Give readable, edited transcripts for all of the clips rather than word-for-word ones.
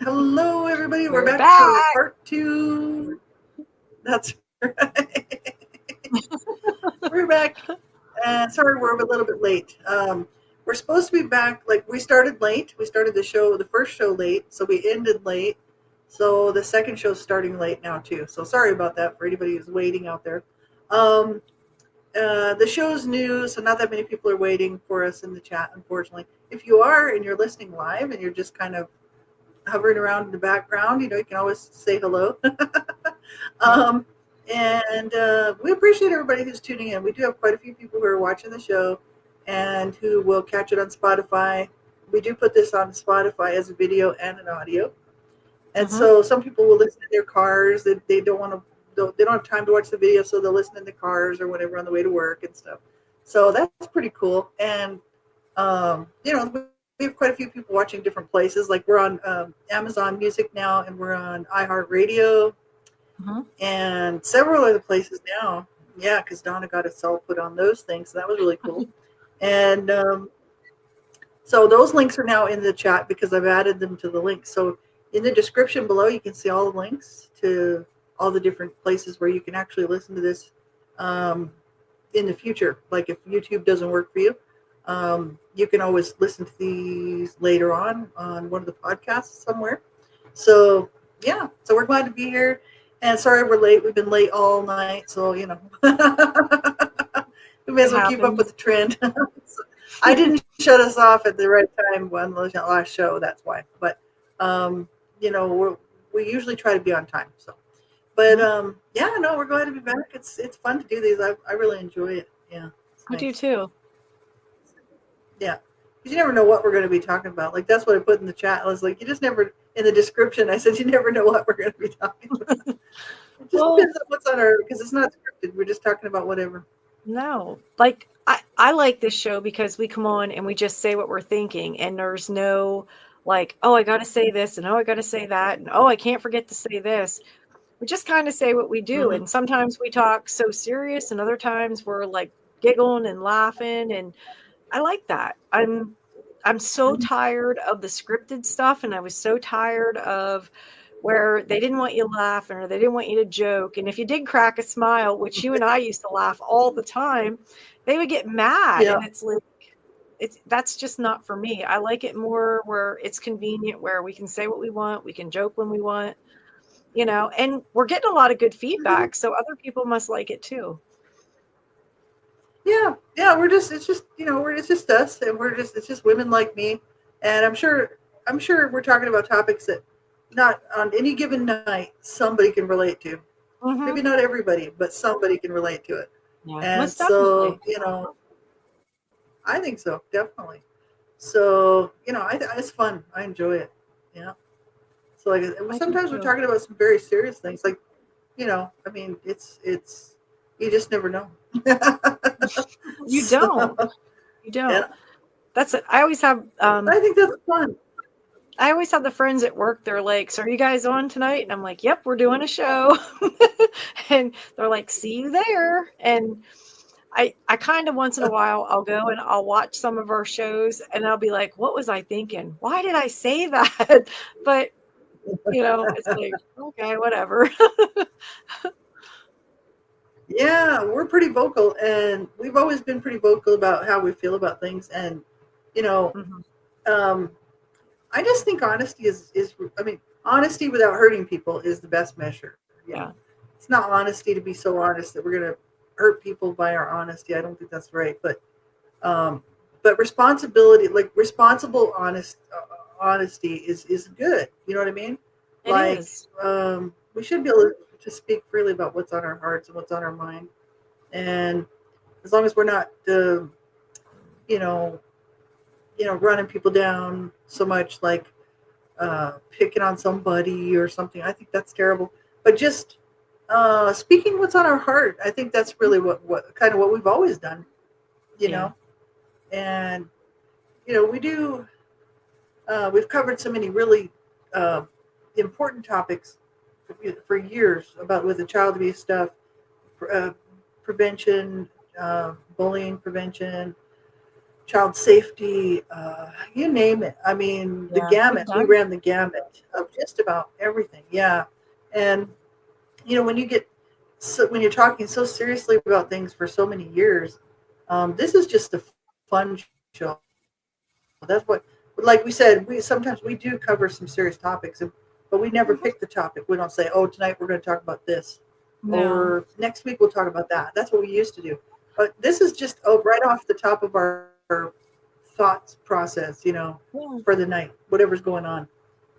Hello, everybody. We're We're back for back. part two. That's right. We're back. Sorry, we're a little bit late. We're supposed to be back. Like we started late. We started the first show late, so we ended late. So the second show's starting late now too. So sorry about that for anybody who's waiting out there. Um, the show's new, so not that many people are waiting for us in the chat, unfortunately. If you are and you're listening live and you're just kind of hovering around in the background, you can always say hello. Yep. um, and we appreciate everybody who's tuning in. We do have quite a few people who are watching the show and who will catch it on Spotify. We do put this on Spotify as a video and an audio. And Mm-hmm. so some people will listen in their cars. They don't want to. They don't have time to watch the video, so they'll listen in the cars or whatever on the way to work and stuff. So that's pretty cool. And we have quite a few people watching different places. Like we're on Amazon Music now, and we're on iHeart Radio, Mm-hmm. and several other places now. Yeah, because Donna got us all put on those things, so that was really cool. And so those links are now in the chat because I've added them to the links. So in the description below, you can see all the links to all the different places where you can actually listen to this um, in the future. Like if YouTube doesn't work for you, you can always listen to these later on one of the podcasts somewhere. So yeah, so we're glad to be here. And sorry we're late. We've been late all night, so we may It as well keep up with happens. the trend. I didn't shut us off at the right time on the last show. That's why. But um, we usually try to be on time. So, but Mhm. yeah, no, we're glad to be back. It's fun to do these. I really enjoy it. Yeah, it's I do nice. too. Yeah, because you never know what we're going to be talking about. Like that's what I put in the chat. I was like, you just never in the description. I said you never know what we're going to be talking about. It just Well, depends on what's on our because it's not scripted. We're just talking about whatever. no. Like I like this show because we come on and we just say what we're thinking and there's no like, oh, I got to say this and oh, I got to say that and oh, I can't forget to say this. We just kind of say what we do Hmm. and sometimes we talk so serious and other times we're like giggling and laughing and I like that. I'm so tired of the scripted stuff and I was so tired of where they didn't want you laughing or they didn't want you to joke. And if you did crack a smile, which you and I used to laugh all the time, they would get mad. Yeah. And it's like, that's just not for me. I like it more where it's convenient, where we can say what we want, we can joke when we want, and we're getting a lot of good Mhm. feedback. So other people must like it too. Yeah. We're it's just us, and it's just women like me, and I'm sure we're talking about topics that not on any given night somebody can relate to. Maybe Hmm. not everybody, but somebody can relate to it. Yeah, And most so, definitely. I think so, definitely. So, it's fun. I enjoy it. Yeah. So, like, I do sometimes we're too. talking about some very serious things. Like, I mean, it's you just never know. You don't. So, You yeah, don't. That's it. I always have I think that's fun. the friends at work, they're like, "So are you guys on tonight?" And I'm like, "Yep, we're doing a show." And they're like, "See you there." And I kind of once in a while I'll go and I'll watch some of our shows and I'll be like, "What was I thinking? Why did I say that?" But, it's like, "Okay, whatever." Yeah, we're pretty vocal, and we've always been pretty vocal about how we feel about things. And you know, Mhm. um, I just think honesty is. I mean, honesty without hurting people is the best measure. Yeah. It's not honesty to be so honest that we're gonna hurt people by our honesty. I don't think that's right. Um, but responsibility, like responsible, honesty is good. You know what I mean? It Like, is. we should be able to speak freely about what's on our hearts and what's on our mind, and as long as we're not, you know, running people down so much, like picking on somebody or something. I think that's terrible. But just speaking what's on our heart, I think that's really Mhm. what kind of what we've always done. You Yeah. know, and we do. We've covered so many really uh, important topics for years about with the child abuse stuff, uh, prevention, bullying prevention, child safety, you name it. I mean, the Yeah, we've gamut. We done. ran the gamut of just about everything. Yeah, and when you get when you're talking so seriously about things for so many years, this is just a fun show. That's what, like we said, sometimes we do cover some serious topics, but we never pick the Mhm. topic. We don't say, "Oh, tonight we're going to talk about this," No. or "Next week we'll talk about that." That's what we used to do. But this is just right off the top of our thoughts process, for the Yeah. night, whatever's going on. And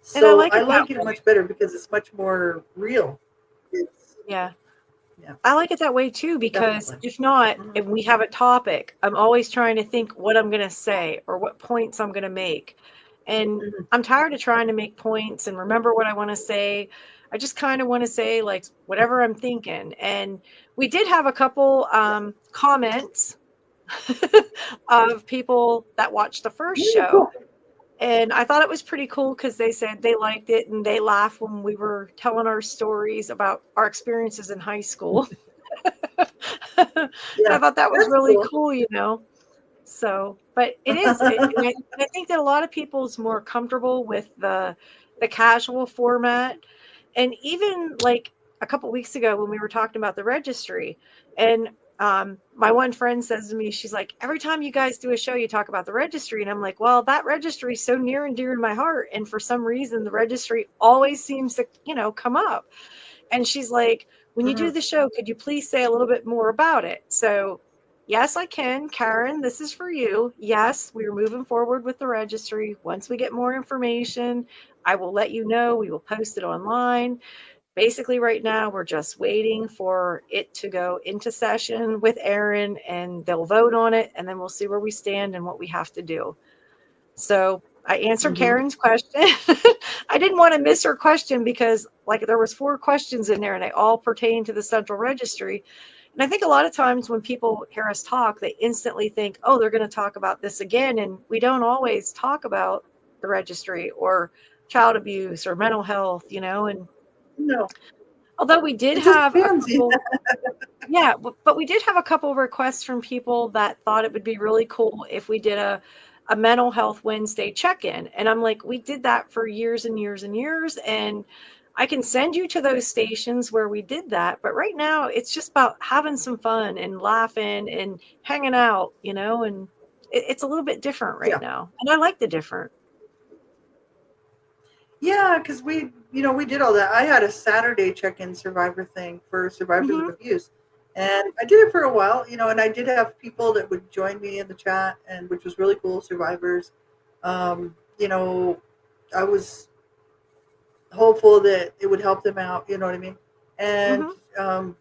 So I I like it like that it much way. better because it's much more real. It's Yeah. Yeah, I like it that way too, because definitely. if not, Hmm. if we have a topic, I'm always trying to think what I'm going to say or what points I'm going to make. And Hmm. I'm tired of trying to make points and remember what I want to say. I just kind of want to say like whatever I'm thinking. And we did have a couple comments of people that watched the first Yeah, show. cool. And I thought it was pretty cool because they said they liked it and they laughed when we were telling our stories about our experiences in high school. And Yeah, I thought that was that's really cool. cool, you know. So, but it is, and I think that a lot of people's more comfortable with the casual format, and even like a couple weeks ago when we were talking about the registry, and my one friend says to me, she's like, every time you guys do a show, you talk about the registry, and I'm like, well, that registry is so near and dear to my heart, and for some reason, the registry always seems to, come up. And she's like, when you do Hmm. the show, could you please say a little bit more about it? So, yes, I can. Karen, this is for you. Yes, we're moving forward with the registry. Once we get more information, I will let you know. We will post it online. Basically, right now, we're just waiting for it to go into session with Aaron and they'll vote on it. And then we'll see where we stand and what we have to do. So I answered Hmm. Karen's question. I didn't want to miss her question because like there was 4 questions in there and they all pertain to the central registry. And I think a lot of times when people hear us talk, they instantly think, oh, they're going to talk about this again. And we don't always talk about the registry or child abuse or mental health, and No, although we did it just have a depends. couple, yeah, but we did have a couple requests from people that thought it would be really cool if we did a mental health Wednesday check-in. And I'm like, we did that for years and years and years. And I can send you to those stations where we did that. But right now it's just about having some fun and laughing and hanging out, and it's a little bit different right Yeah, now. And I like the different. yeah, because we did all that. I had a Saturday check-in survivor thing for survivors of Hmm. abuse, and I did it for a while. And I did have people that would join me in the chat, and which was really cool. Survivors, um, you know, I was hopeful that it would help them out. You know what I mean? And Hmm. um,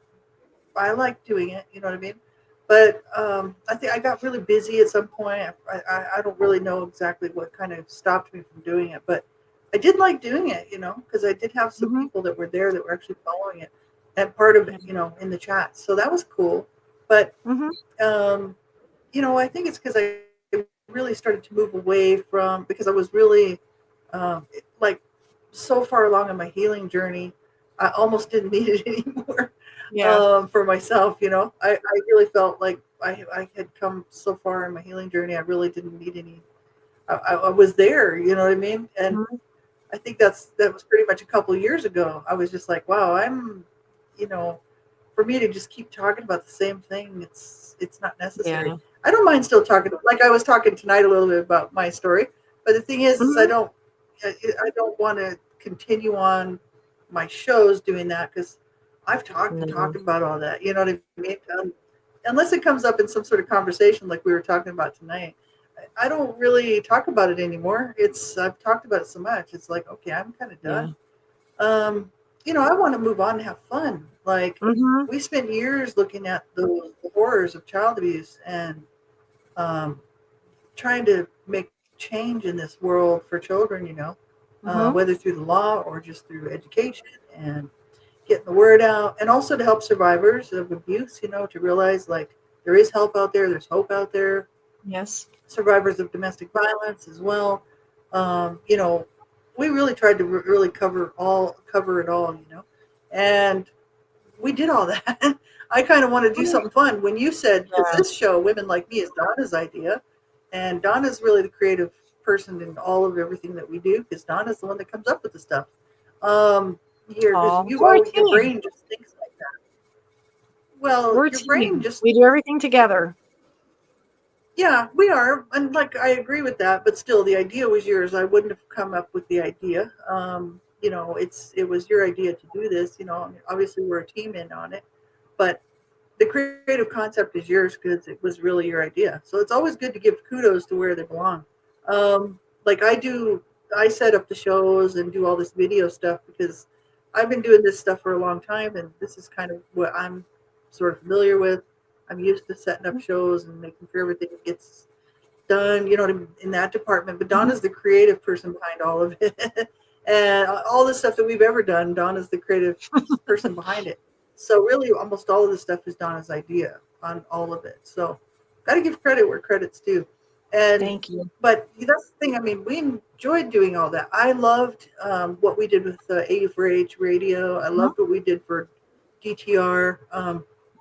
I like doing it. You know what I mean? But I think I got really busy at some point. I don't really know exactly what kind of stopped me from doing it, but I did like doing it, because I did have some Hmm. people that were there that were actually following it and part of it, in the chat. So that was cool. But Hmm. um, I think it's because I really started to move away from because I was really like so far along in my healing journey, I almost didn't need it anymore Yeah. for myself. I really felt like I had come so far in my healing journey. I really didn't need any. I was there. You know what I mean? And Hmm. I think that was pretty much a couple of years ago. I was just like, wow, you know, for me to just keep talking about the same thing, it's not necessary. Yeah. I don't mind still talking, like I was talking tonight a little bit about my story, but the thing is Hmm. I don't want to continue on my shows doing that because I've talked and No. talked about all that. You know what I mean? Unless it comes up in some sort of conversation like we were talking about tonight. I don't really talk about it anymore. I've talked about it so much. It's like, okay, I'm kind of Yeah. done. um, I want to move on and have fun. Like Hmm. we spent years looking at the horrors of child abuse and um, trying to make change in this world for children. Hmm. Whether through the law or just through education and getting the word out, and also to help survivors of abuse. To realize like there is help out there. There's hope out there. Yes. Survivors of domestic violence as well. You know, we really tried to really cover it all. And we did all that. I kind of want to do something fun. When you said, because Yeah. this show, Women Like Me, is Donna's idea, And Donna's really the creative person in all of everything that we do because Donna's the one that comes up with the stuff. Here, because Oh, you we're a always, your team. brain just thinks like that. Well, We're a your brain team. just, We do everything together. yeah, we are. And like, I agree with that, but still, the idea was yours. I wouldn't have come up with the idea. It was your idea to do this. Obviously, we're a team in on it, but the creative concept is yours because it was really your idea. So it's always good to give kudos to where they belong. Like I set up the shows and do all this video stuff because I've been doing this stuff for a long time, and this is kind of what I'm sort of familiar with. I'm used to setting up shows and making sure everything gets done, in that department. But Mhm. Donna's the creative person behind all of it. And all the stuff that we've ever done, Donna's the creative person behind it. So really almost all of the stuff is Donna's idea on all of it. So gotta give credit where credit's due. And Thank you. but that's the thing. I mean, we enjoyed doing all that. I loved what we did with 84H radio. I Mhm. loved what we did for DTR.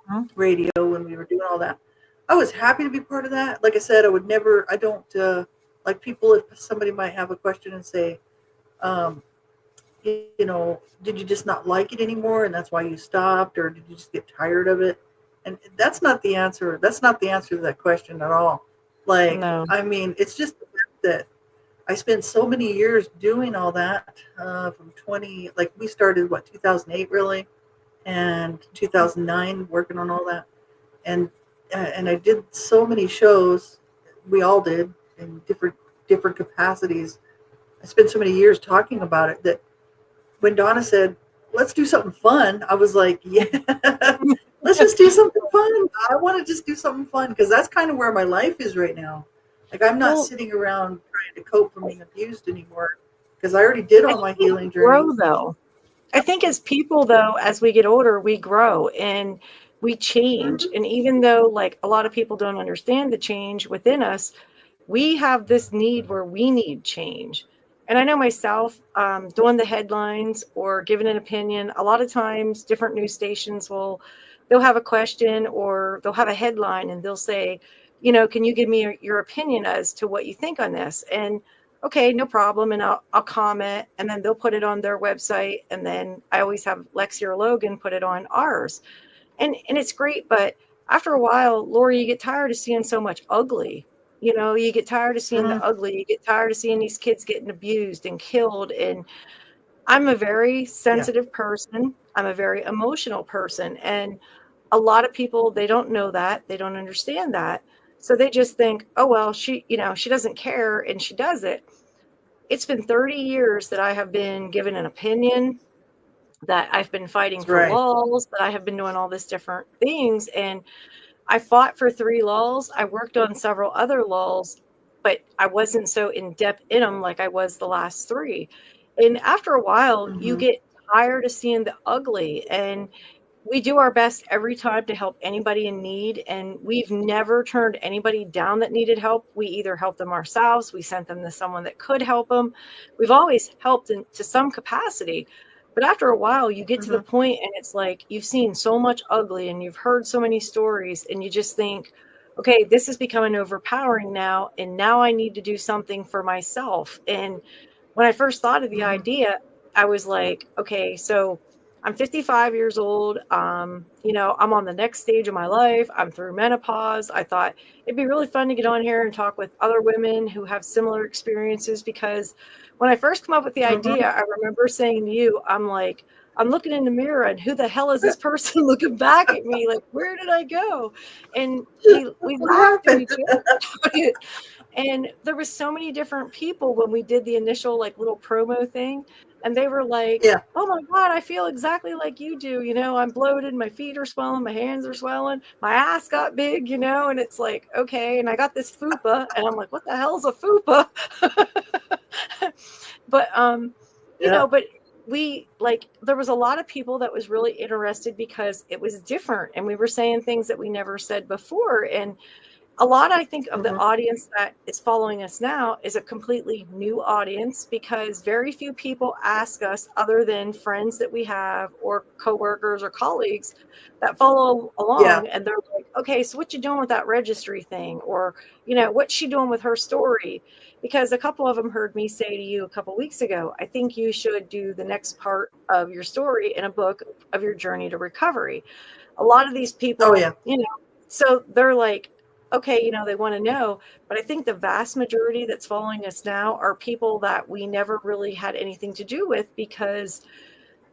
Mhm. Radio when we were doing all that. I was happy to be part of that. Like I said, I don't like people if somebody might have a question and say, um, did you just not like it anymore and that's why you stopped, or did you just get tired of it? And that's not the answer. That's not the answer to that question at all. Like, No. I mean, it's just the fact that I spent so many years doing all that from 20, like we started, 2008 really, and 2009 working on all that and I did so many shows. We all did in different capacities. I spent so many years talking about it that when Donna said, "Let's do something fun," I was like, "Yeah, let's just do something fun. I want to just do something fun because that's kind of where my life is right now. Like I'm not Well, sitting around trying to cope from being abused anymore because I already did I all my think we healing journey." grow though. I think as people, though, as we get older, we grow and we change. Mm-hmm. And even though, like, a lot of people don't understand the change within us, we have this need where we need change. And I know myself, doing the headlines or giving an opinion, a lot of times different news stations they'll have a question or they'll have a headline and they'll say, can you give me your opinion as to what you think on this? And okay, no problem. And I'll comment and then they'll put it on their website. And then I always have Lexi or Logan put it on ours. And it's great. But after a while, Lori, you get tired of seeing so much ugly. You get tired of seeing the Mm-hmm. ugly. You get tired of seeing these kids getting abused and killed. And I'm a very Yeah. sensitive person. I'm a very emotional person. And a lot of people, they don't know that. They don't understand that. So they just think, oh, well, she doesn't care and she does it. It's been 30 years that I have been given an opinion, that I've been fighting That's for right. laws, that I have been doing all this different things. And I fought for 3 laws. I worked on several other laws, but I wasn't so in depth in them like I was the last 3. And after a while, you Mm-hmm. get tired of seeing the ugly. And we do our best every time to help anybody in need. And we've never turned anybody down that needed help. We either helped them ourselves, we sent them to someone that could help them. We've always helped to some capacity. But after a while, you get to the Mm-hmm. point and it's like you've seen so much ugly and you've heard so many stories and you just think, okay, this is becoming overpowering now. And now I need to do something for myself. And when I first thought of the Mm-hmm. idea, I was like, okay, so I'm 55 years old. I'm on the next stage of my life. I'm through menopause. I thought it'd be really fun to get on here and talk with other women who have similar experiences because when I first come up with the Mm-hmm. idea, I remember saying to you, I'm like, I'm looking in the mirror and who the hell is this person looking back at me? Like, where did I go? And we What laughed at happened? each other about it. And there was so many different people when we did the initial like little promo thing. And they were like, Yeah. oh my God, I feel exactly like you do. I'm bloated, my feet are swelling, my hands are swelling, my ass got big, and it's like, okay. And I got this fupa, and I'm like, what the hell's a fupa? But Yeah. but we like there was a lot of people that was really interested because it was different and we were saying things that we never said before. And a lot, I think, of the Mhm. audience that is following us now is a completely new audience because very few people ask us, other than friends that we have or coworkers or colleagues that follow Yeah. along, and they're like, okay, so what you doing with that registry thing? Or, what's she doing with her story? Because a couple of them heard me say to you a couple weeks ago, I think you should do the next part of your story in a book of your journey to recovery. A lot of these Oh people, yeah. so they're like, okay, they want to know, but I think the vast majority that's following us now are people that we never really had anything to do with because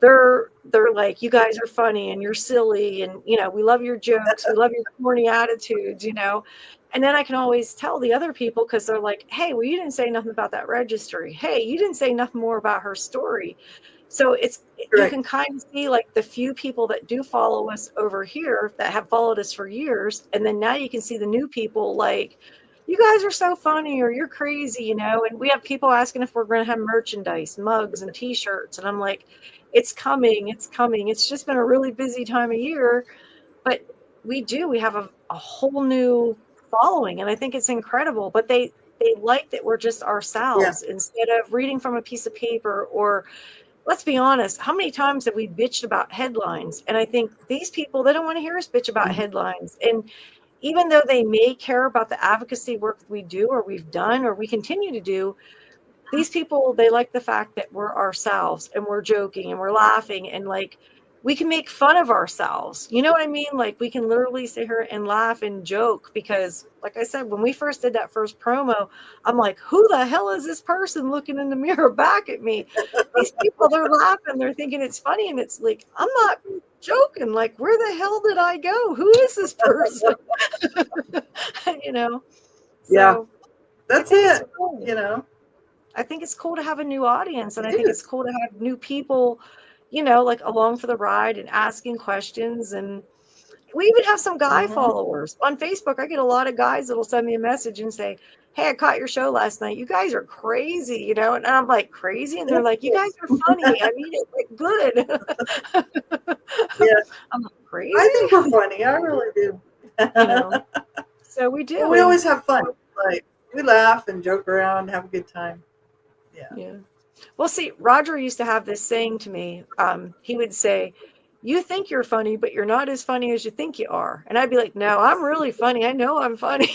they're like, you guys are funny and you're silly and we love your jokes, we love your corny attitudes, and then I can always tell the other people because they're like, hey, well, you didn't say nothing about that registry, hey, you didn't say nothing more about her story. So you Right. can kind of see like the few people that do follow us over here that have followed us for years, and then now you can see the new people like, you guys are so funny or you're crazy, and we have people asking if we're going to have merchandise, mugs and t-shirts, and I'm like, it's coming, it's coming. It's just been a really busy time of year, but we have a whole new following, and I think it's incredible. But they like that we're just Yeah. ourselves instead of reading from a piece of paper. Or let's be honest, how many times have we bitched about headlines? And I think these people, they don't want to hear us bitch about Mhm. headlines. And even though they may care about the advocacy work we do or we've done or we continue to do, these people, they like the fact that we're ourselves and we're joking and we're laughing and like we can make fun of ourselves. You know what I mean? Like we can literally sit here and laugh and joke because, like I said, when we first did that first promo, I'm like, who the hell is this person looking in the mirror back at me? These people, they're laughing, they're thinking it's funny, and it's like, I'm not joking. Like, where the hell did I go? Who is this person? you know? Yeah. So I That's think it's it. cool. You know. I think it's cool to have a new audience, and I It think it's is. cool to have new people, like along for the ride and asking questions. And we even have some guy Mhm. followers on Facebook. I get a lot of guys that'll send me a message and say, hey, I caught your show last night. You guys are crazy, and I'm like, crazy? And they're like, you guys are funny. I mean it like good. Yeah. I'm like, I crazy? think we're funny. I really do. You know, so we Well, do. we And always have fun. Like we laugh and joke around, have a good time. Yeah. yeah. Well, see, Roger used to have this saying to me. He would say, you think you're funny, but you're not as funny as you think you are. And I'd be like, no, I'm really funny. I know I'm funny.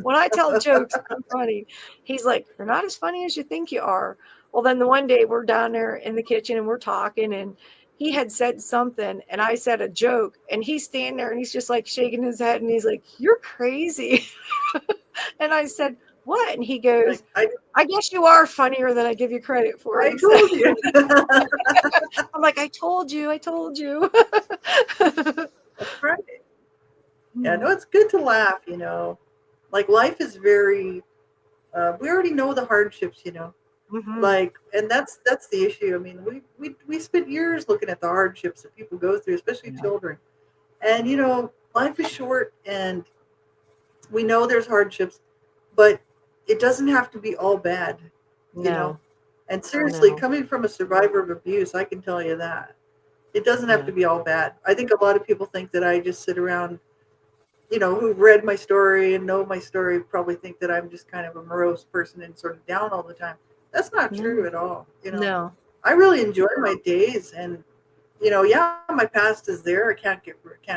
When I tell jokes, I'm funny. He's like, you're not as funny as you think you are. Well, then the one day we're down there in the kitchen and we're talking, and he had said something and I said a joke, and he's standing there and he's just like shaking his head and he's like, you're crazy. And I said, what? And he goes, Like I I guess you are funnier than I give you credit for. I He said, told you. I'm like, I told you, I told you. That's right. Yeah, no, it's good to laugh, you know. Like life is very we already know the hardships, you know. Mm-hmm. Like and that's the issue. I mean, we spent years looking at the hardships that people go through, especially Yeah. children. And you know, life is short and we know there's hardships, but it doesn't have to be all bad, you know. No, And seriously, no, coming from a survivor of abuse, I can tell you that. It doesn't have yeah, to be all bad. I think a lot of people think that I just sit around, you know, who've read my story and know my story probably think that I'm just kind of a morose person and sort of down all the time. That's not true no, at all. You know, no, I really enjoy my days and you know, yeah, my past is there. Can't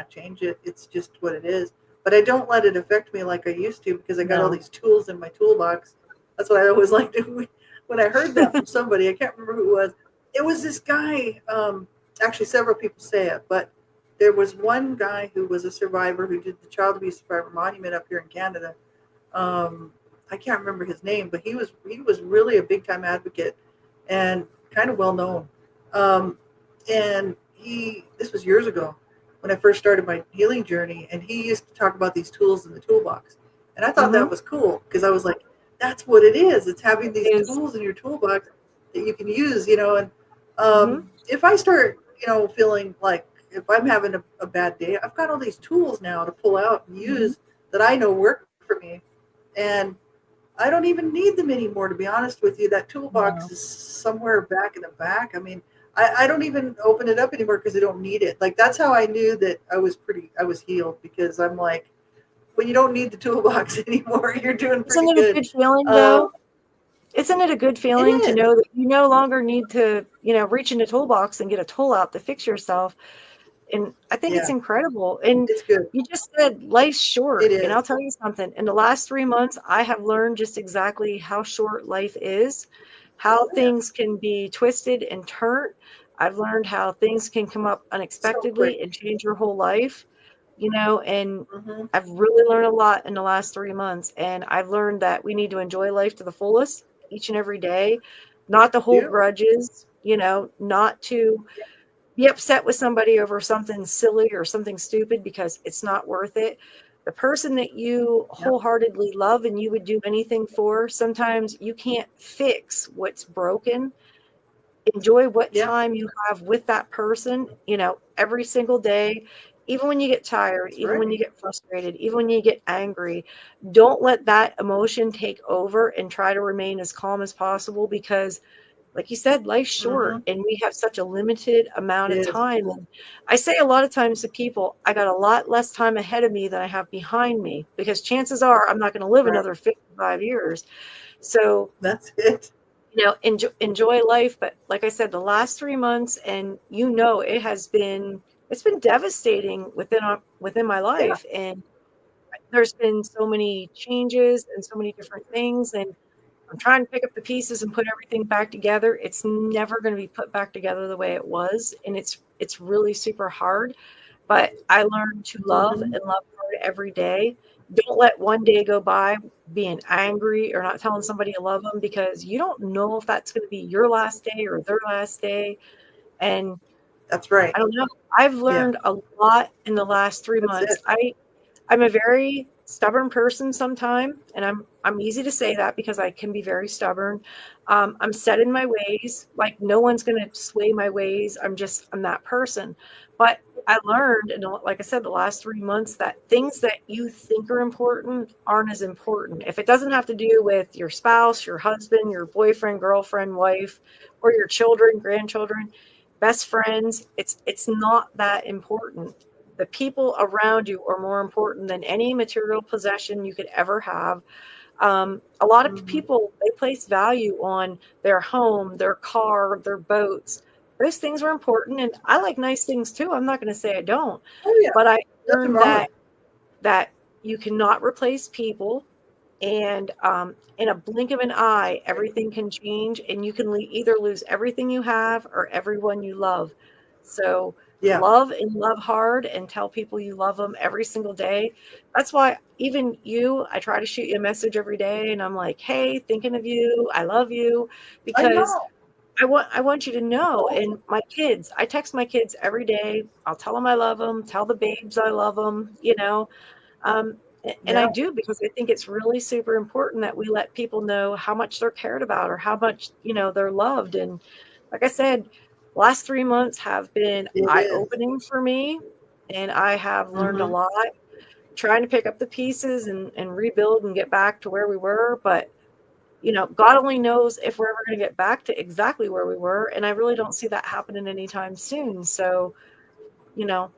change it. It's just what it is. But I don't let it affect me like I used to because I got all no. these tools in my toolbox. That's what I always like to. When I heard that from somebody, I can't remember who it was. It was this guy. Actually, several people say it, but there was one guy who was a survivor who did the Child Abuse Survivor Monument up here in Canada. I can't remember his name, but he was really a big time advocate and kind of well known. Um, and this was years ago when I first started my healing journey, and he used to talk about these tools in the toolbox, and I thought that Mm-hmm. was cool because I was like, that's what it is. It's having these Is tools in your toolbox that you can use, you know. And mm-hmm. if I start, you know, feeling like if I'm having a bad day, I've got all these tools now to pull out and Mm-hmm. use that I know work for me, and I don't even need them anymore, to be honest with you. That toolbox No. is somewhere back in the back. I mean, I don't even open it up anymore because I don't need it. Like that's how I knew that I was healed because I'm like, when you don't need the toolbox anymore, you're doing Isn't pretty it a good. good feeling Um, though? Isn't it a good it feeling to is. know that you no longer need to, reach in the toolbox and get a tool out to fix yourself? And I think it's Yeah, incredible. And it's good. you just said life's It short. And is. I'll tell you something. In the last 3 months, I have learned just exactly how short life is, how Yeah, things can be twisted and turned. I've learned how things can come up so quick. unexpectedly and change your whole life, and Hmm. I've really learned a lot in the last 3 months. And I've learned that we need to enjoy life to the fullest each and every day, not to hold You? grudges, not to be upset with somebody over something silly or something stupid because it's not worth it. The person that you Yeah. wholeheartedly love and you would do anything for, sometimes you can't fix what's broken. Enjoy what Yeah. time you have with that person, every single day. Even when you get tired, That's even right. when you get frustrated, even when you get angry, don't let that emotion take over, and try to remain as calm as possible, because like you said, life's short Hmm. and we have such a limited amount It of is. time. And I say a lot of times to people, I got a lot less time ahead of me than I have behind me, because chances are I'm not going to live Right. another 55 years. So, That's it. enjoy life. But like I said, the last 3 months, and it's been devastating within my Yeah. life. And there's been so many changes and so many different things. And I'm trying to pick up the pieces and put everything back together. It's never going to be put back together the way it was, and it's really super hard. But I learned to love Hmm. and love hard every day. Don't let one day go by being angry or not telling somebody you love them, because you don't know if that's going to be your last day or their last day. And That's right. I don't know. I've Yeah. learned a lot in the last three That's months. it. I'm a very stubborn person sometimes, and I'm easy to say that because I can be very stubborn. I'm set in my ways. Like, no one's going to sway my ways. I'm that person. But I learned, and like I said, the last 3 months, that things that you think are important aren't as important. If it doesn't have to do with your spouse, your husband, your boyfriend, girlfriend, wife, or your children, grandchildren, best friends, it's not that important. The people around you are more important than any material possession you could ever have. A lot of Hmm. people, they place value on their home, their car, their boats. Those things are important, and I like nice things too. I'm not going to say I don't, Oh yeah. but I Nothing learned wrong with that you cannot replace people. And in a blink of an eye, it. Right. everything can change, and you can either lose everything you have or everyone you love. So Yeah. love and love hard, and tell people you love them every single day. That's why even you, I try to shoot you a message every day, and I'm like, hey, thinking of you, I love you, I because know. I want you to It's know. awesome. And my kids, I text my kids every day. I'll tell them I love them, tell the babes I love them. um, and I Yeah. do, because I think it's really super important that we let people know how much they're cared about, or how much, they're loved. And like I said, last 3 months have been It eye is. opening for me. And I have learned a Hmm. lot, trying to pick up the pieces and rebuild and get back to where we were. But, God only knows if we're ever going to get back to exactly where we were. And I really don't see that happening anytime soon. So, you know,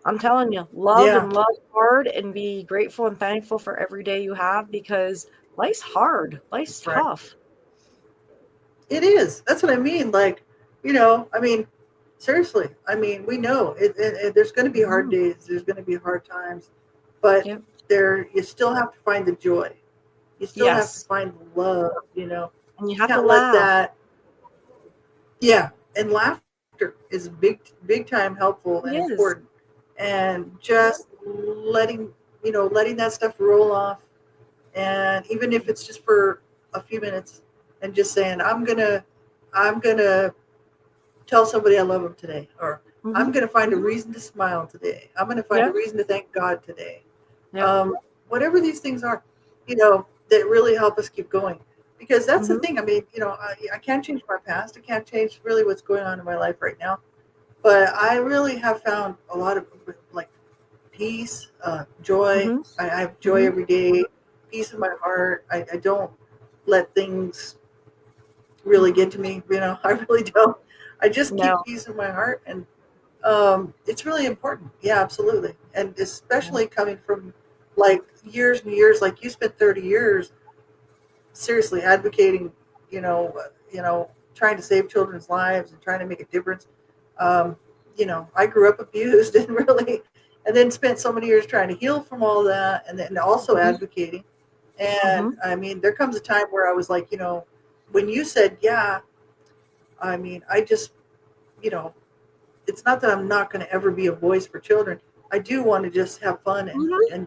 I'm telling you, love Yeah. and love hard, and be grateful and thankful for every day you have, because life's hard. Life's That's right. tough. It is. That's what I mean. Like, I mean, seriously. I mean, we know there's going to be hard Mhm. days. There's going to be hard times, but Yep. you still have to find the joy. You still have to Yes. find the love. And you have to Can't let laugh. that. Yeah. And laughter is big time helpful It and is. important. And just letting that stuff roll off. And even if it's just for a few minutes, and just saying, I'm gonna tell somebody I love them today, or Hmm. I'm gonna find a reason to smile today. I'm gonna find a Yep. reason to thank God today. Yep. Whatever these things are, that really help us keep going. Because that's the Hmm. thing. I mean, I can't change my past. I can't change really what's going on in my life right now. But I really have found a lot of, like, peace, joy. Hmm. I have joy Hmm. every day, peace in my heart. I don't let things really get to me. I really don't. I just keep No. peace in my heart, and it's really important. Yeah, absolutely, and Yeah. especially coming from like years and years, like you spent 30 years seriously advocating, trying to save children's lives and trying to make a difference. Um, I grew up abused and really, and then spent so many years trying to heal from all that, and then also advocating. And I mean, there comes a time where I was like, when you said, yeah, I mean, I just, you know, it's not that I'm not going to ever be a voice for children. I do want to just have fun and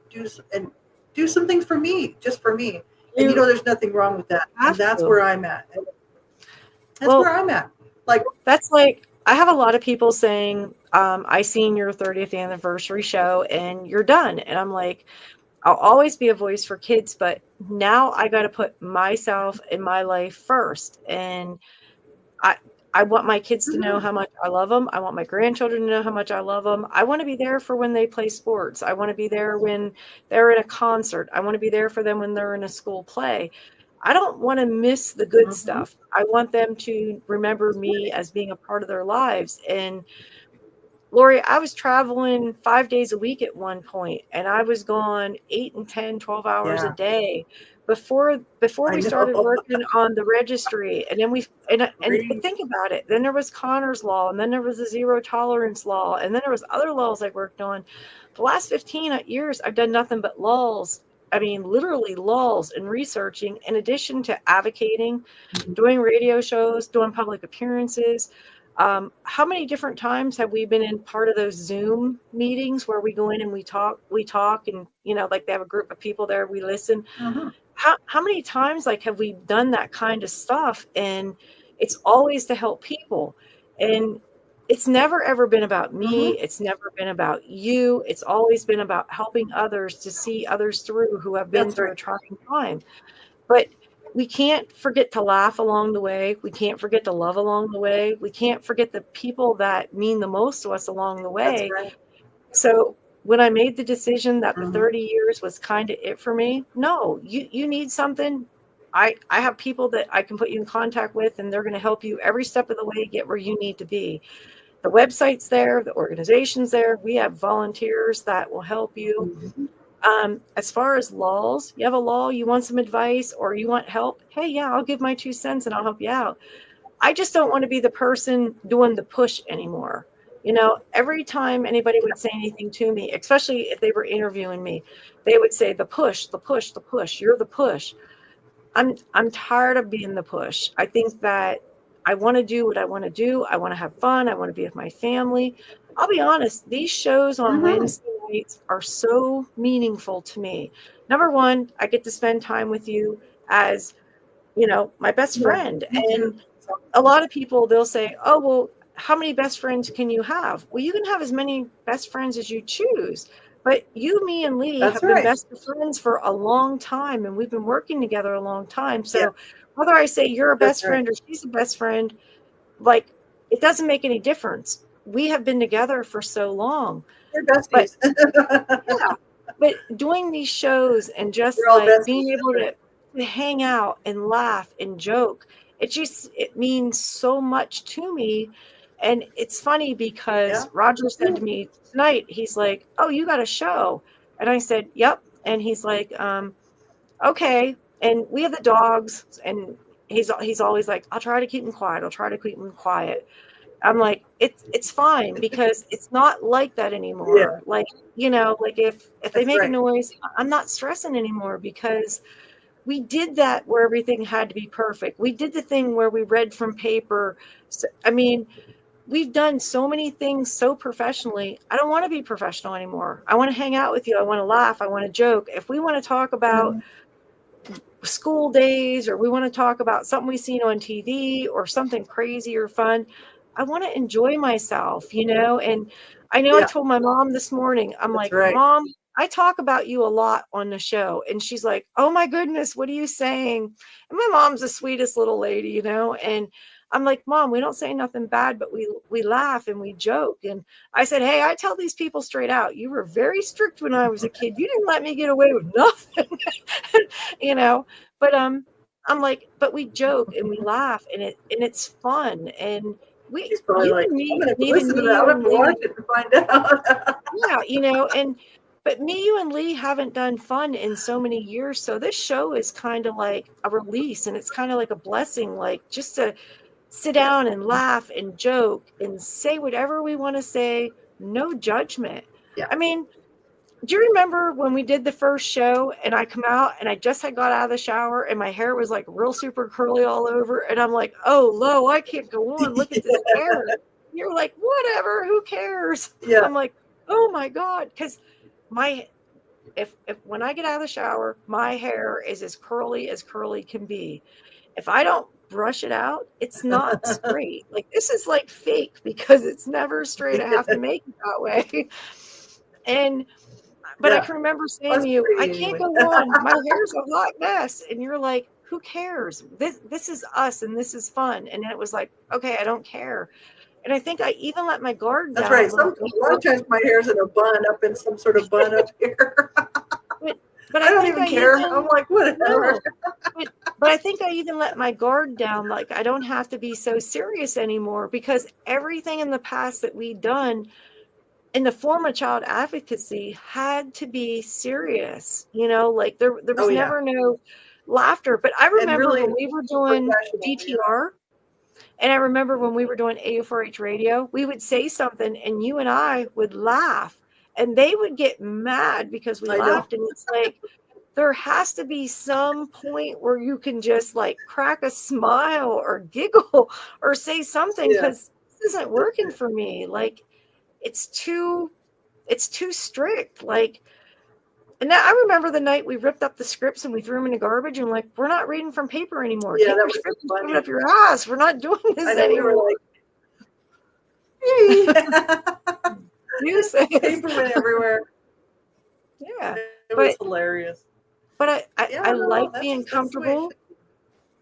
do some things for me, just for me. And there's nothing wrong with that. And that's where I'm at. That's where I'm at. Like that's like I have a lot of people saying, I seen your 30th anniversary show and you're done. And I'm like, I'll always be a voice for kids, but now I got to put myself in my life first. And I want my kids to know how much I love them. I want my grandchildren to know how much I love them. I want to be there for when they play sports. I want to be there when they're in a concert. I want to be there for them when they're in a school play. I don't want to miss the good stuff. I want them to remember me as being a part of their lives. And Lori, I was traveling 5 days a week at one point, and I was gone 8 and 10, 12 hours a day before we started working on the registry. And then and think about it. Then there was Connor's Law, and then there was the zero tolerance law, and then there was other laws I worked on. The last 15 years, I've done nothing but lulls. I mean, literally lulls in researching, in addition to advocating, doing radio shows, doing public appearances. How many different times have we been in part of those Zoom meetings where we go in and we talk and, like they have a group of people there, we listen. How many times have we done that kind of stuff? And it's always to help people. And it's never, ever been about me. It's never been about you. It's always been about helping others to see others through who have been through a trying time. But we can't forget to laugh along the way. We can't forget to love along the way. We can't forget the people that mean the most to us along the way. So when I made the decision that the 30 years was kind of it for me, no, you need something. I have people that I can put you in contact with, and they're going to help you every step of the way get where you need to be. The website's there, the organization's there. We have volunteers that will help you. As far as laws, you have a law, you want some advice or you want help. Hey, yeah, I'll give my 2 cents and I'll help you out. I just don't want to be the person doing the push anymore. Every time anybody would say anything to me, especially if they were interviewing me, they would say the push, the push, the push. You're the push. I'm tired of being the push. I think that I want to do what I want to do. I want to have fun. I want to be with my family. I'll be honest, these shows on Wednesday nights are so meaningful to me. Number one, I get to spend time with you as, my best friend. And a lot of people, they'll say, oh, well, how many best friends can you have? Well, you can have as many best friends as you choose. But you, me, and Lee have been best friends for a long time, and we've been working together a long time. So whether I say you're a best friend or she's a best friend, it doesn't make any difference. We have been together for so long. We're besties. But doing these shows and just being able to hang out and laugh and joke, it means so much to me. And it's funny because Roger said to me tonight, he's like, oh, you got a show. And I said, yep. And he's like, okay. And we have the dogs, and he's always like, I'll try to keep them quiet. I'll try to keep them quiet. I'm like, it's fine, because it's not like that anymore. If they make a noise, I'm not stressing anymore, because we did that where everything had to be perfect. We did the thing where we read from paper. So, we've done so many things so professionally. I don't want to be professional anymore. I want to hang out with you. I want to laugh. I want to joke. If we want to talk about school days, or we want to talk about something we've seen on TV or something crazy or fun, I want to enjoy myself, and I know I told my mom this morning, I'm Mom, I talk about you a lot on the show. And she's like, oh my goodness, what are you saying? And my mom's the sweetest little lady, and I'm like, Mom, we don't say nothing bad, but we laugh and we joke. And I said, hey, I tell these people straight out, you were very strict when I was a kid. You didn't let me get away with nothing, but I'm like, but we joke and we laugh, and it's fun. And he's probably like, I'm going to listen to that. I'm going to watch it and find out. And But me, you, and Lee haven't done fun in so many years. So this show is kind of like a release, and it's kind of like a blessing, like just to sit down and laugh and joke and say whatever we want to say. No judgment. Yeah. I mean, do you remember when we did the first show and I come out and I just had got out of the shower and my hair was like real super curly all over, and I'm like, oh, Lo, I can't go on. Look at this hair. You're like, whatever, who cares? Yeah. I'm like, oh my God. Because if when I get out of the shower, my hair is as curly can be. If I don't brush it out, it's not straight. Like, this is like fake because it's never straight. I have to make it that way. But I can remember saying to you, I can't go on. My hair's a hot mess. And you're like, who cares? This is us and this is fun. And it was like, okay, I don't care. And I think I even let my guard down. That's right. A lot of times my hair's in a bun, up in some sort of bun up here. But I don't even care. I'm like, whatever. No. But I think I even let my guard down. Like, I don't have to be so serious anymore, because everything in the past that we'd done in the form of child advocacy had to be serious. You know, like there was never no laughter. But I remember when we were doing DTR, and I remember when we were doing AO4H radio, we would say something and you and I would laugh. And they would get mad because we laughed. And it's like, there has to be some point where you can just like crack a smile or giggle or say something, because this isn't working for me. Like, it's too strict. Like, and I remember the night we ripped up the scripts and we threw them in the garbage, and like, we're not reading from paper anymore. Yeah, Take your script and put it up your ass. We're not doing this anymore. We were like, paper went everywhere. Yeah, it was hilarious. But I like being comfortable.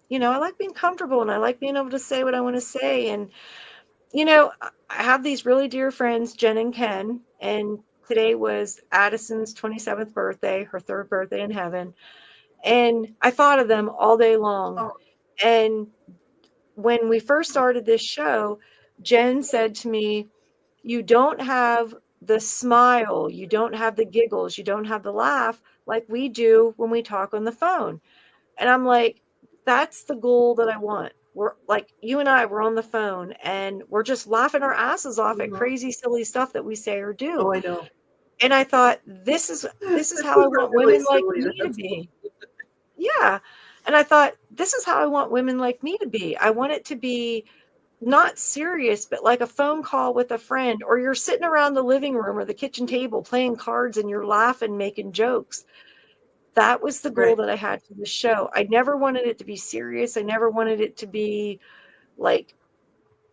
You know, I like being comfortable, and I like being able to say what I want to say. And you know, I have these really dear friends, Jen and Ken, and today was Addison's 27th birthday, her 3rd birthday in heaven. And I thought of them all day long. Oh. And when we first started this show, Jen said to me, you don't have the smile, you don't have the giggles, you don't have the laugh like we do when we talk on the phone. And I'm like, that's the goal that I want. We're like, you and I were on the phone and we're just laughing our asses off at crazy, silly stuff that we say or do. Oh, I know. And I thought, this is how I want women like me to be. Yeah. And I thought, this is how I want women like me to be. I want it to be not serious, but like a phone call with a friend, or you're sitting around the living room or the kitchen table playing cards and you're laughing, making jokes. That was the goal that I had for the show. I never wanted it to be serious. I never wanted it to be like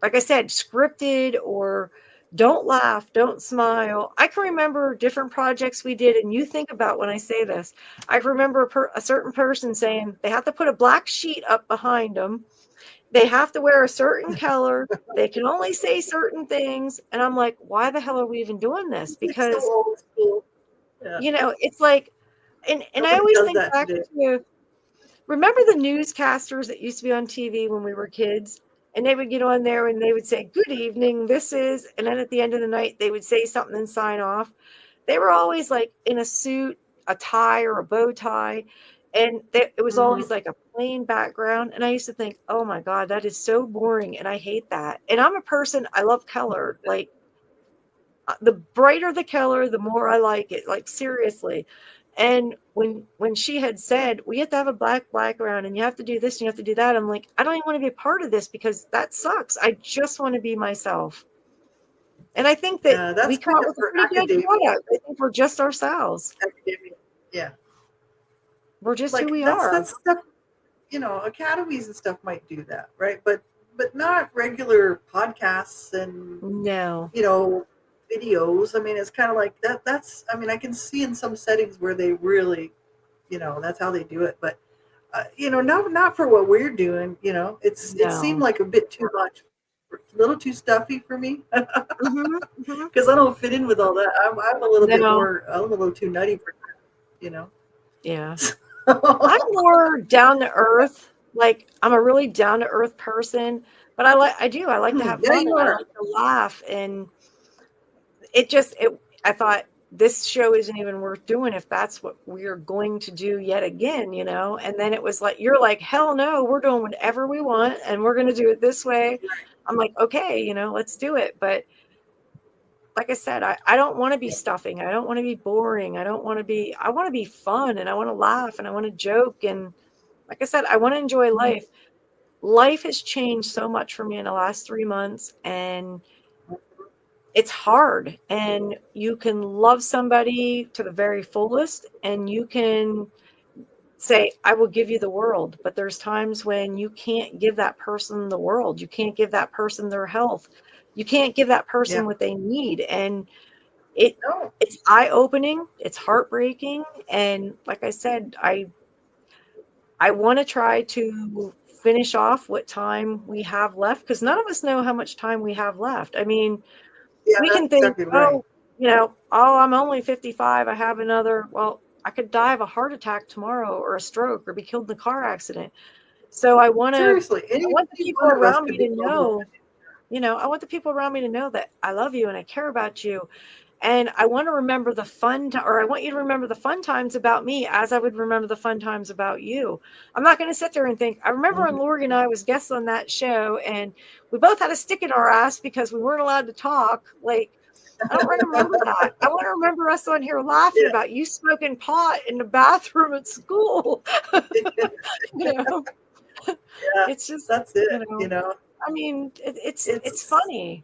I said, scripted or don't laugh, don't smile. I can remember different projects we did, and you think about when I say this, I remember a certain person saying they have to put a black sheet up behind them. They have to wear a certain color. They can only say certain things. And I'm like, why the hell are we even doing this? Because, it's so old school. You know, it's like, and I always think back to, remember the newscasters that used to be on TV when we were kids? And they would get on there and they would say, good evening, this is, and then at the end of the night, they would say something and sign off. They were always like in a suit, a tie or a bow tie. And it was always like a plain background. And I used to think, oh my God, that is so boring. And I hate that. And I'm a person, I love color. Like, the brighter the color, the more I like it. Like, seriously. And when she had said, we have to have a black background and you have to do this and you have to do that, I'm like, I don't even want to be a part of this because that sucks. I just want to be myself. And I think that we come up with a pretty good product. I think we're just ourselves. Academia. Yeah. We're just like, who we are. That's stuff, you know, academies and stuff might do that, right? But not regular podcasts and, you know, videos. I mean, it's kind of like that's I mean, I can see in some settings where they really, you know, that's how they do it, but you know, not for what we're doing. You know, it seemed like a bit too much, a little too stuffy for me, because I don't fit in with all that. I'm a little bit more, I'm a little too nutty for that, you know. Yeah. I'm more down to earth. Like, I'm a really down to earth person, but I like to have fun. And I like to laugh, and I thought this show isn't even worth doing if that's what we're going to do yet again, you know? And then it was like, you're like, hell no, we're doing whatever we want and we're going to do it this way. I'm like, okay, you know, let's do it. But like I said, I don't want to be stuffing. I don't want to be boring. I want to be fun, and I want to laugh, and I want to joke. And like I said, I want to enjoy life. Life has changed so much for me in the last 3 months, and it's hard. And you can love somebody to the very fullest, and you can say, I will give you the world. But there's times when you can't give that person the world. You can't give that person their health. You can't give that person what they need. And it's eye-opening. It's heartbreaking. And like I said, I want to try to finish off what time we have left, because none of us know how much time we have left. I mean, we can think, exactly right. you know, I'm only 55. I have another, well, I could die of a heart attack tomorrow or a stroke or be killed in a car accident. So I want Seriously, the people around me to know, you know, I want the people around me to know that I love you and I care about you. And I want to remember the or I want you to remember the fun times about me as I would remember the fun times about you. I'm not going to sit there and think, I remember when Lori and I was guests on that show and we both had a stick in our ass because we weren't allowed to talk. Like, I don't want to remember that. I want to remember us on here laughing about you smoking pot in the bathroom at school. You know? It's just, that's it. You know, I mean, it's funny.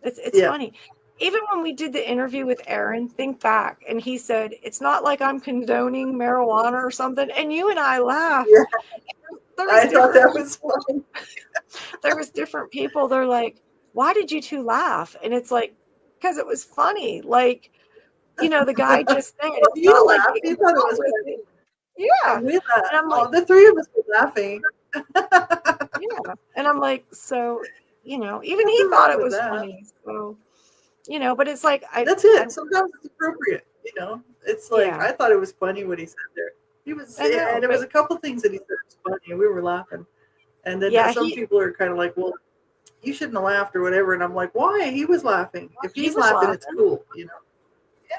It's funny. Even when we did the interview with Aaron, think back, and he said, it's not like I'm condoning marijuana or something. And you and I laughed. Yeah. I thought that was funny. There was different people. They're like, why did you two laugh? And it's like, because it was funny. Like, you know, the guy just said, well, you laughed. You thought it was funny. Yeah. We laughed. And I'm like, the three of us were laughing. Yeah. And I'm like, so, you know, even he thought it was funny. So, you know, but it's like, that's it. Sometimes it's appropriate, you know. It's like, I thought it was funny what he said there. He was, and there was a couple things that he said was funny, and we were laughing. And then some people are kind of like, well, you shouldn't have laughed or whatever. And I'm like, why? He was laughing. If he's laughing, it's cool, you know.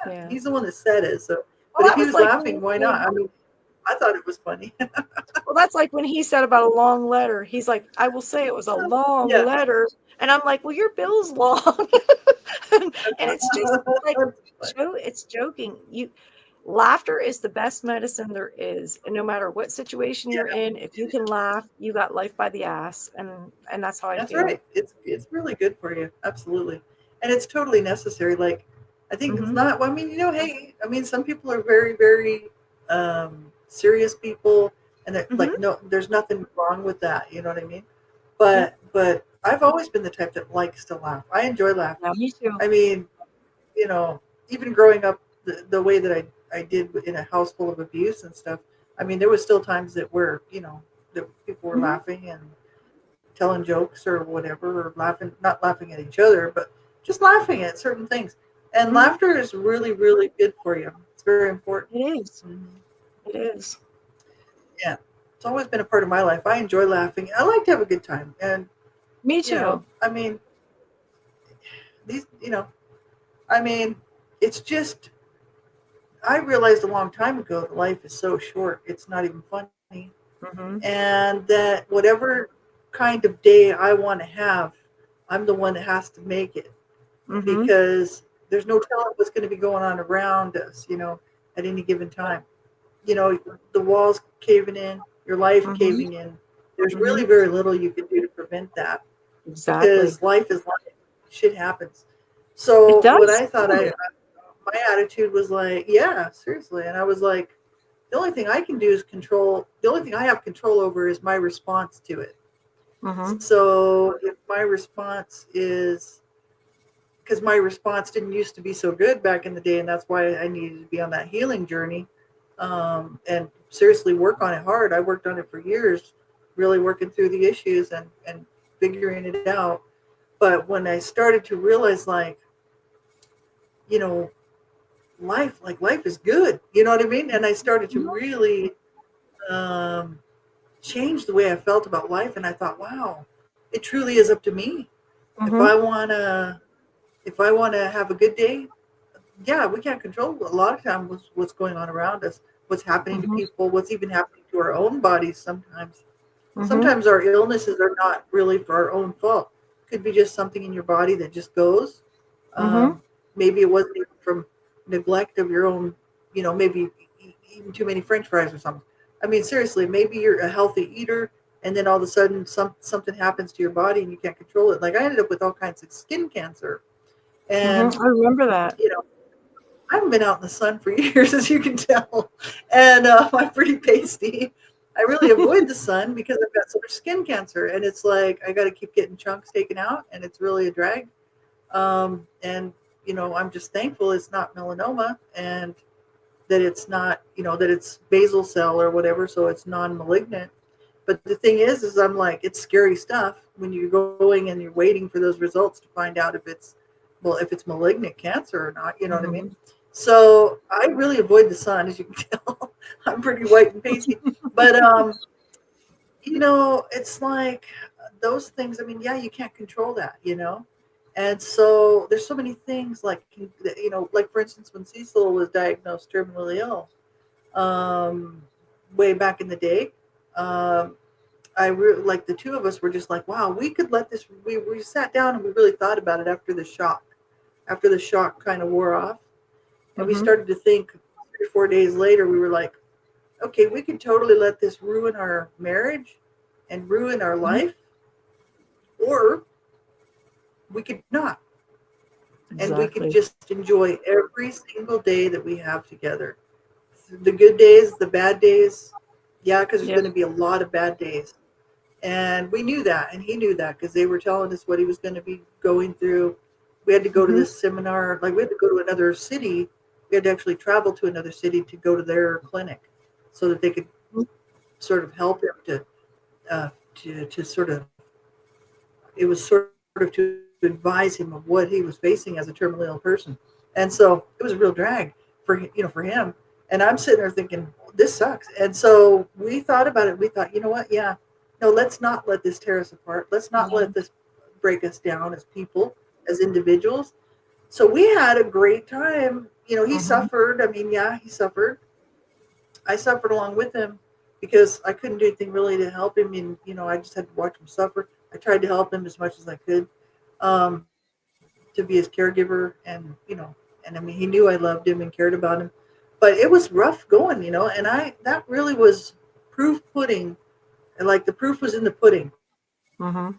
Yeah, he's the one that said it. So, but if he was laughing, why not? I mean, I thought it was funny. Well, that's like when he said about a long letter. He's like, I will say it was a long letter. And I'm like, well, your bill's long. And it's just like, it's joking. Laughter is the best medicine there is. And no matter what situation you're in, if you can laugh, you got life by the ass. And that's how I feel. That's right. It's really good for you. Absolutely. And it's totally necessary. Like, I think it's not, well, I mean, you know, hey, I mean, some people are very, very serious people, and like, no, there's nothing wrong with that. You know what I mean? But I've always been the type that likes to laugh. I enjoy laughing. Yeah, me too. I mean, you know, even growing up the way that I did in a house full of abuse and stuff, I mean, there was still times that were, you know, that people were laughing and telling jokes or whatever, or laughing, not laughing at each other, but just laughing at certain things. And laughter is really, really good for you. It's very important. It is. It is. Yeah. It's always been a part of my life. I enjoy laughing. I like to have a good time. And me too. You know, I mean, these, you know, I mean, it's just, I realized a long time ago that life is so short. It's not even funny. And that whatever kind of day I want to have, I'm the one that has to make it. Because there's no telling what's going to be going on around us, you know, at any given time. You know, the walls caving in, your life caving in. There's really very little you can do to prevent that. Exactly. Because life is life. Shit happens. So what I thought my attitude was like, yeah, seriously. And I was like, the only thing I can do is control. The only thing I have control over is my response to it. So if my response is, because my response didn't used to be so good back in the day, and that's why I needed to be on that healing journey, and seriously work on it hard. I worked on it for years, really working through the issues and figuring it out. But when I started to realize, like, you know, life is good, you know what I mean? And I started to really change the way I felt about life. And I thought, wow, it truly is up to me. If I want to have a good day, yeah, we can't control a lot of time what's going on around us, what's happening to Mm-hmm. people, what's even happening to our own bodies sometimes. Mm-hmm. Sometimes our illnesses are not really for our own fault. Could be just something in your body that just goes. Mm-hmm. Um, Maybe it wasn't even from neglect of your own, maybe eating too many French fries or something. I mean, seriously, maybe you're a healthy eater, and then all of a sudden something happens to your body and you can't control it. Like I ended up with all kinds of skin cancer, and Mm-hmm. I remember that. you know, I haven't been out in the sun for years, as you can tell, and I'm pretty pasty. I really avoid the sun because I've got so much skin cancer, and it's like I got to keep getting chunks taken out, and it's really a drag. And I'm just thankful it's not melanoma, and that it's not, that it's basal cell or whatever, so it's non-malignant. But the thing is I'm like, it's scary stuff when you're going and you're waiting for those results to find out if it's malignant cancer or not. You know what I mean? Mm-hmm. So I really avoid the sun, as you can tell. I'm pretty white and pasty, but it's like those things. I mean, yeah, you can't control that. And so there's so many things like, like for instance, when Cecil was diagnosed terminally ill, um, way back in the day, um, like the two of us were just like, wow, we could let this. We sat down and we really thought about it after the shock kind of wore off, and we Mm-hmm. started to think 3 or 4 days later. We were like, okay, we could totally let this ruin our marriage and ruin our Mm-hmm. life, or we could not, and we could Exactly. just enjoy every single day that we have together. The good days, the bad days, yeah, because there's Yep. going to be a lot of bad days. And we knew that, and he knew that because they were telling us what he was going to be going through. We had to go to Mm-hmm. this seminar, like we had to go to another city. We had to actually travel to another city to go to their clinic so that they could sort of help him to sort of, it was sort of to advise him of what he was facing as a terminally ill person. And so it was a real drag for him. And I'm sitting there thinking, this sucks. And so we thought about it. We thought, you know what? Yeah, no, let's not let this tear us apart. Let's not Yeah. let this break us down as people, as individuals. So we had a great time. He Mm-hmm. suffered. I mean, yeah, he suffered. I suffered along with him because I couldn't do anything really to help him. And, I just had to watch him suffer. I tried to help him as much as I could, to be his caregiver. And I mean, he knew I loved him and cared about him. But it was rough going. And that really was proof pudding. And like the proof was in the pudding Mm-hmm.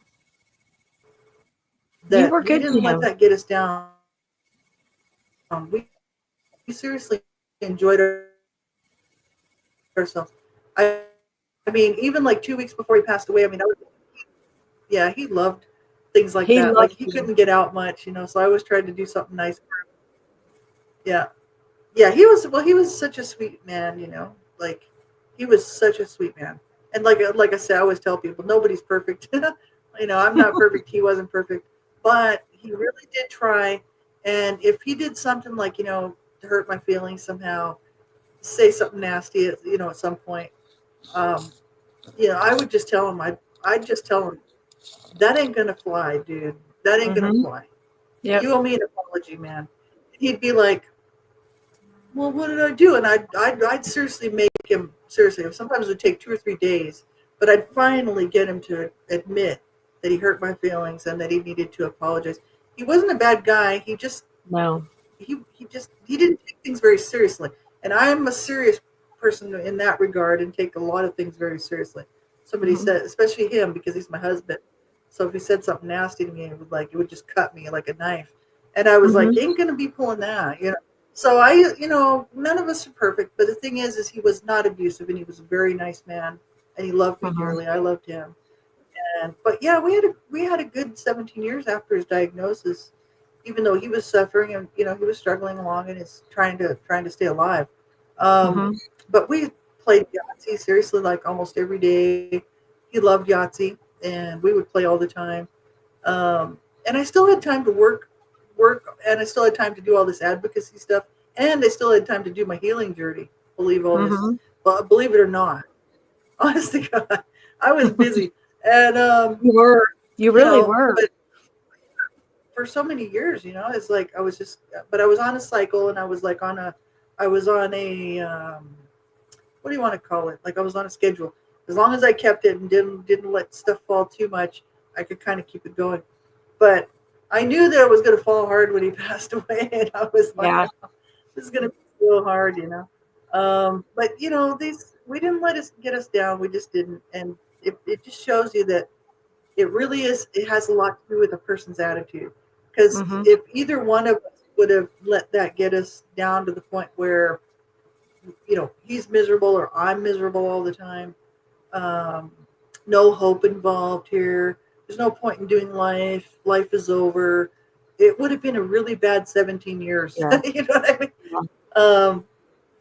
that we didn't let that get You us were good down. to him. We seriously enjoyed ourselves. I mean, even like 2 weeks before he passed away, I mean, yeah, he loved things like that. Like he couldn't get out much, so I always tried to do something He nice loved for him. you. Yeah, yeah, he was such a sweet man. Like he was such a sweet man. And like I said, I always tell people nobody's perfect. I'm not perfect. He wasn't perfect, but he really did try. And if he did something like to hurt my feelings somehow, say something nasty, at some point, um, I would just tell him. I'd just tell him that ain't gonna fly, dude. That ain't gonna Mm-hmm. fly. Yep. You owe me an apology, man. He'd be like, well, what did I do? And I'd seriously make him, seriously, sometimes it would take 2 or 3 days, but I'd finally get him to admit that he hurt my feelings and that he needed to apologize. He wasn't a bad guy. No. He didn't take things very seriously. And I'm a serious person in that regard and take a lot of things very seriously. Somebody Mm-hmm. said, especially him, because he's my husband. So if he said something nasty to me, it would just cut me like a knife. And I was Mm-hmm. like, ain't gonna be pulling that. So none of us are perfect, but the thing is he was not abusive, and he was a very nice man, and he loved me Mm-hmm. dearly. I loved him. But yeah, we had a good 17 years after his diagnosis, even though he was suffering and he was struggling along and is trying to stay alive. Um, Mm-hmm. but we played Yahtzee seriously, like almost every day. He loved Yahtzee, and we would play all the time. And I still had time to work, and I still had time to do all this advocacy stuff, and I still had time to do my healing journey. Believe all this, Mm-hmm. but believe it or not, honest to God, I was busy, and You were. You you really know, were. but for so many years, it's like but I was on a cycle, and I was like I was on a, what do you want to call it? Like I was on a schedule. As long as I kept it and didn't let stuff fall too much, I could kind of keep it going. But I knew that it was going to fall hard when he passed away, and I was like, Yeah. oh, this is going to be so hard. But these we didn't let us get us down. We just didn't, and it just shows you that it really is. It has a lot to do with a person's attitude. Because Mm-hmm. if either one of us would have let that get us down to the point where he's miserable or I'm miserable all the time, um, no hope involved here. There's no point in doing life. Life is over. It would have been a really bad 17 years. Yeah. You know what I mean? Yeah.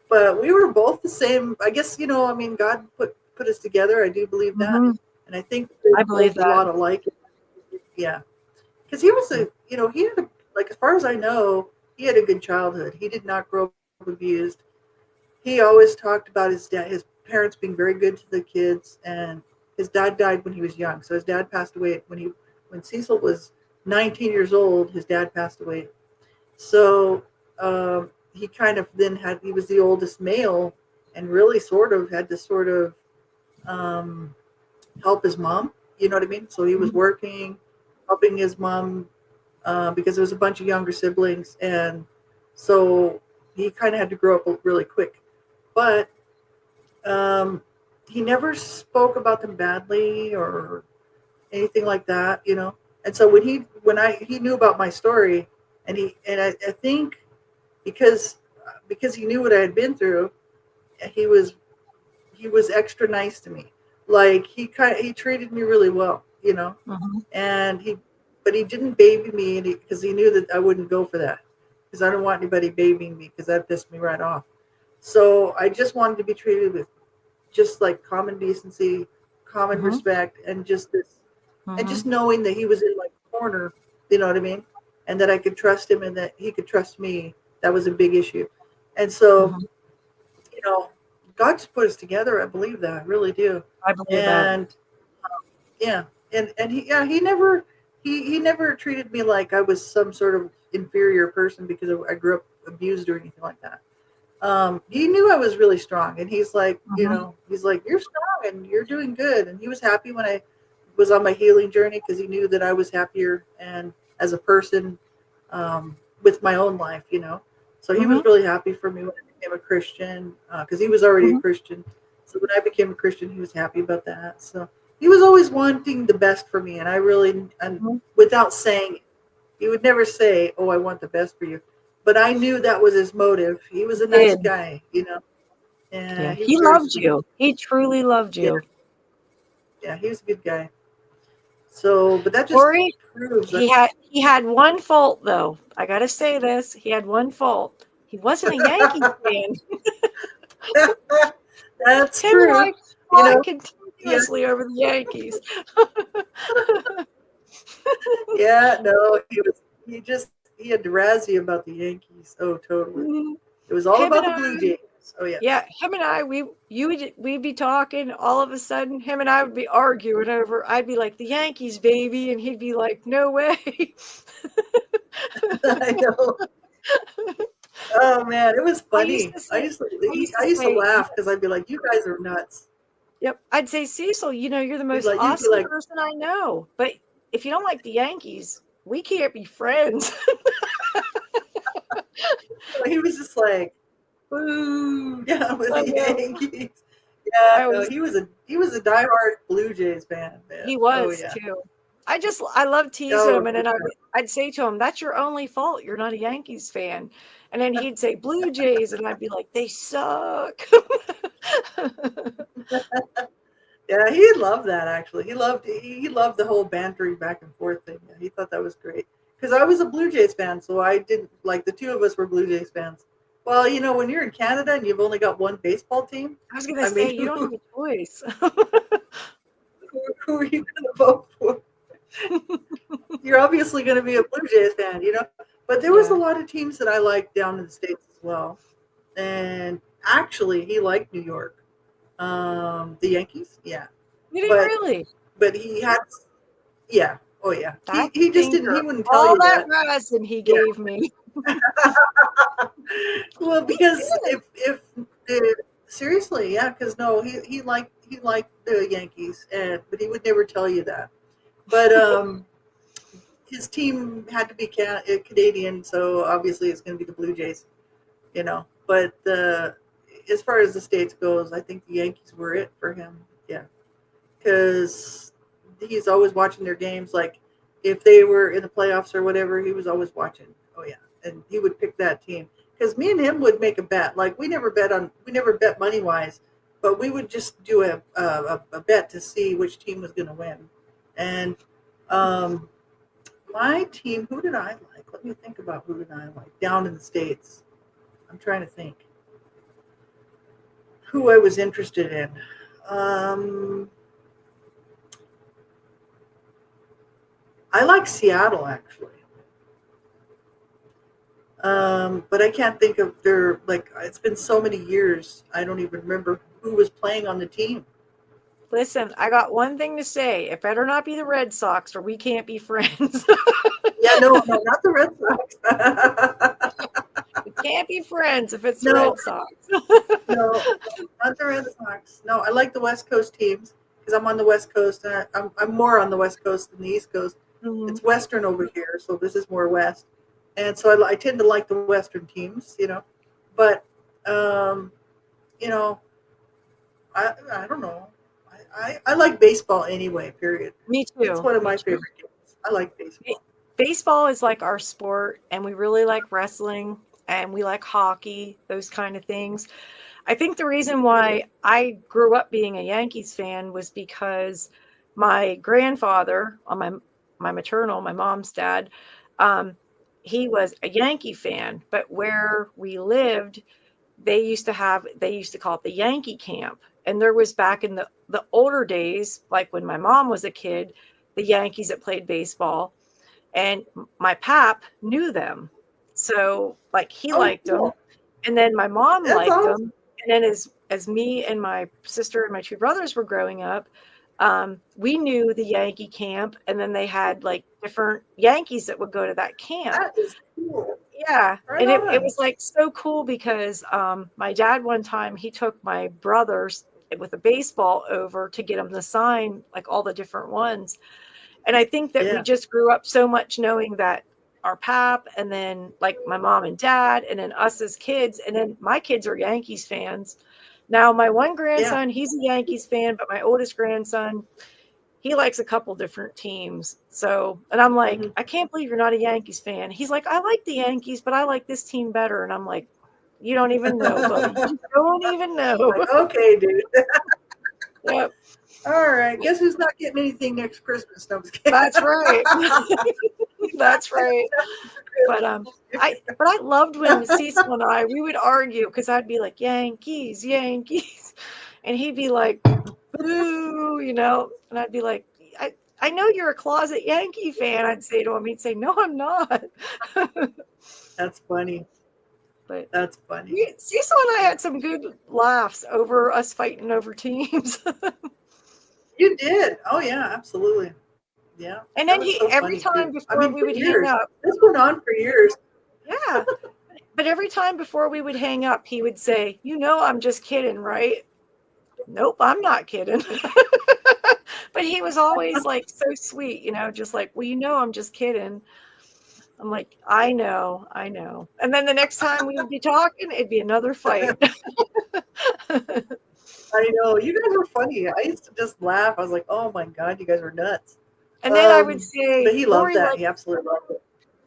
But we were both the same. I guess, I mean, God put us together. I do believe that. Mm-hmm. And I think I there's believe a that. lot of like it. Yeah. Because he was he had like, as far as I know, he had a good childhood. He did not grow up abused. He always talked about his parents being very good to the kids, and his dad died when he was young. So his dad passed away when Cecil was 19 years old. His dad passed away. So he kind of then he was the oldest male, and really sort of had to sort of um, help his mom. You know what I mean? So he was working, helping his mom, because there was a bunch of younger siblings, and so he kind of had to grow up really quick. But he never spoke about them badly or anything like that. And so he knew about my story, and I think because he knew what I had been through, he was extra nice to me. Like he treated me really well. Mm-hmm. And but he didn't baby me, because he knew that I wouldn't go for that, because I don't want anybody babying me, because that pissed me right off. So I just wanted to be treated with just like common decency, common Mm-hmm. respect, and just and Mm-hmm. just knowing that he was in my corner, you know what I mean? And that I could trust him, and that he could trust me. That was a big issue. And so, Mm-hmm. you know, God just put us together. I believe that. I really do. I believe that. And yeah, and he never treated me like I was some sort of inferior person because I grew up abused or anything like that. He knew I was really strong, and he's like, Mm-hmm. you're strong and you're doing good. And he was happy when I was on my healing journey, because he knew that I was happier and as a person, with my own life. So he Mm-hmm. was really happy for me when I became a Christian, because he was already a Mm-hmm. Christian. So when I became a Christian, he was happy about that. So he was always wanting the best for me, and and Mm-hmm. without saying it, he would never say, "Oh, I want the best for you." But I knew that was his motive. He was a nice Did. guy. Yeah. And he He was very loved sweet. you. He truly loved Yeah, you. yeah, he was a good guy. So, but that just Corey, proves that. he had one fault though. I gotta say this. He had one fault. He wasn't a Yankees fan. That's Him and I true. You fought know, yeah, continuously over the Yankees. yeah, no, he had to razz you about the Yankees. Oh, totally. Mhm. It was all Him about and the I, Blue Jays. Oh, yeah, yes. him and I, we'd be talking. All of a sudden, him and I would be arguing over. I'd be like, "The Yankees, baby," and he'd be like, "No way." I know. Oh man, it was I used funny. to say, I used to I used to say, laugh because I'd be like, "You guys are nuts." yep. I'd say, Cecil, you're the most You'd be awesome like, person I know. But if you don't like the Yankees, we can't be friends. he was just like, "Boo, down with I the know. Yankees." Yeah, I no, always he was a diehard Blue Jays fan, man. He Oh was yeah. too. I love teasing Oh, him, and good then I'd say to him, "That's your only fault. You're not a Yankees fan." And then he'd say Blue Jays, and I'd be like, "They suck." Yeah, he loved that actually. He loved the whole bantering back and forth thing. Yeah, he thought that was great. Because I was a Blue Jays fan, so I didn't like the two of us were Blue Jays fans. Well, when you're in Canada and you've only got one baseball team, I was gonna I mean, say you don't have a choice. who are you going to vote for? You're obviously going to be a Blue Jays fan. But there was a Yeah, lot of teams that I liked down in the States as well. And actually, he liked New York. The Yankees, yeah. you didn't But really. he had, yeah. Oh yeah. That He just didn't. He finger, wouldn't tell all you that that. resin he Yeah. gave me. Well, He because did. if the, seriously, yeah, because no, he liked the Yankees, and but he would never tell you that. But his team had to be Canadian, so obviously it's going to be the Blue Jays, you know. But as far as the States goes, I think the Yankees were it for him. Yeah, because he's always watching their games. Like if they were in the playoffs or whatever, he was always watching. Oh yeah, and he would pick that team. Because me and him would make a bet. Like we never bet money wise, but we would just do a bet to see which team was going to win. And um, my team, who did I like? Let me think about who did I like down in the States. I'm trying to think who I was interested in. Um, I like Seattle actually. But I can't think of their, like, it's been so many years, I don't even remember who was playing on the team. Listen, I got one thing to say. It better not be the Red Sox or we can't be friends. Yeah, no, not the Red Sox. We can't be friends if it's the No, Red Sox. no, not the Red Sox. No, I like the West Coast teams because I'm on the West Coast. And I'm more on the West Coast than the East Coast. Mhm. It's Western over here, so this is more West. And so I tend to like the Western teams, you know. But, um, you know, I don't know. I like baseball anyway, period. Me It's too. one of Me my too. favorite games. I like Ba- baseball. Baseball is like our sport, and we really like wrestling, and we like hockey, those kind of things. I think the reason why I grew up being a Yankees fan was because my grandfather, on my maternal, my mom's dad, um, he was a Yankee fan, but where we lived, they used to call it the Yankee camp. And there was back in the older days, like when my mom was a kid, the Yankees that played baseball, and my pap knew them. So like he Oh, liked them, cool. and then my mom That's liked awesome. them. And then as me and my sister and my two brothers were growing up, we knew the Yankee camp, and then they had like different Yankees that would go to that camp. That is cool. Yeah, Right and it on. was like so cool because my dad one time he took my brothers with a baseball over to get them to sign like all the different ones. And I think that we Yeah. just grew up so much knowing that our pap, and then like my mom and dad, and then us as kids, and then my kids are Yankees fans. Now my one Yeah. grandson, he's a Yankees fan, but my oldest grandson, he likes a couple different teams. So, and I'm like, Hmm. I can't believe you're not a Yankees fan. He's like, I like the Yankees, but I like this team better. And I'm like, you don't even know, buddy. You don't even know. Like, okay, dude. Yep, All right. Guess who's not getting anything next Christmas? No, I'm just kidding. that's right. That's right. But I loved when Cecil and I we would argue because I'd be like Yankees, Yankees, and he'd be like, boo, and I'd be like, I know you're a closet Yankee fan. I'd say to him, he'd say, no, I'm not. That's funny. But That's funny. Cecil and I had some good laughs over us fighting over teams. You did. Oh yeah, absolutely. Yeah, And that then was he so every funny time too. I before mean, we for would hang years. up, This went on for years. yeah. But every time before we would hang up, he would say, I'm just kidding, right? Nope, I'm not kidding. But he was always like so sweet, just like, well, I'm just kidding. I'm like, I know. And then the next time we would be talking, it'd be another fight. I know. You guys were funny. I used to just laugh. I was like, oh my God, you guys were nuts. And then I would But say, he loved that. He absolutely loved it.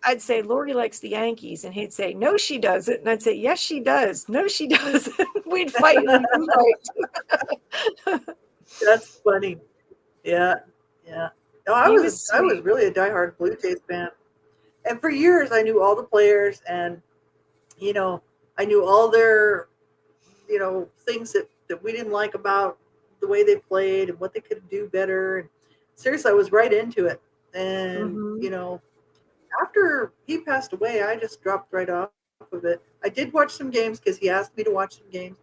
I'd say, Lori likes the Yankees. And he'd say, no, she doesn't. And I'd say, yes, she does. No, she doesn't. We'd fight and we'd fight. That's funny. Yeah. Yeah. No, He was I was sweet. really a diehard Blue Jays fan. And for years I knew all the players, and you know, I knew all their, things that we didn't like about the way they played and what they could do better. And seriously, I was right into it. And, Hmm. after he passed away, I just dropped right off of it. I did watch some games because he asked me to watch some games.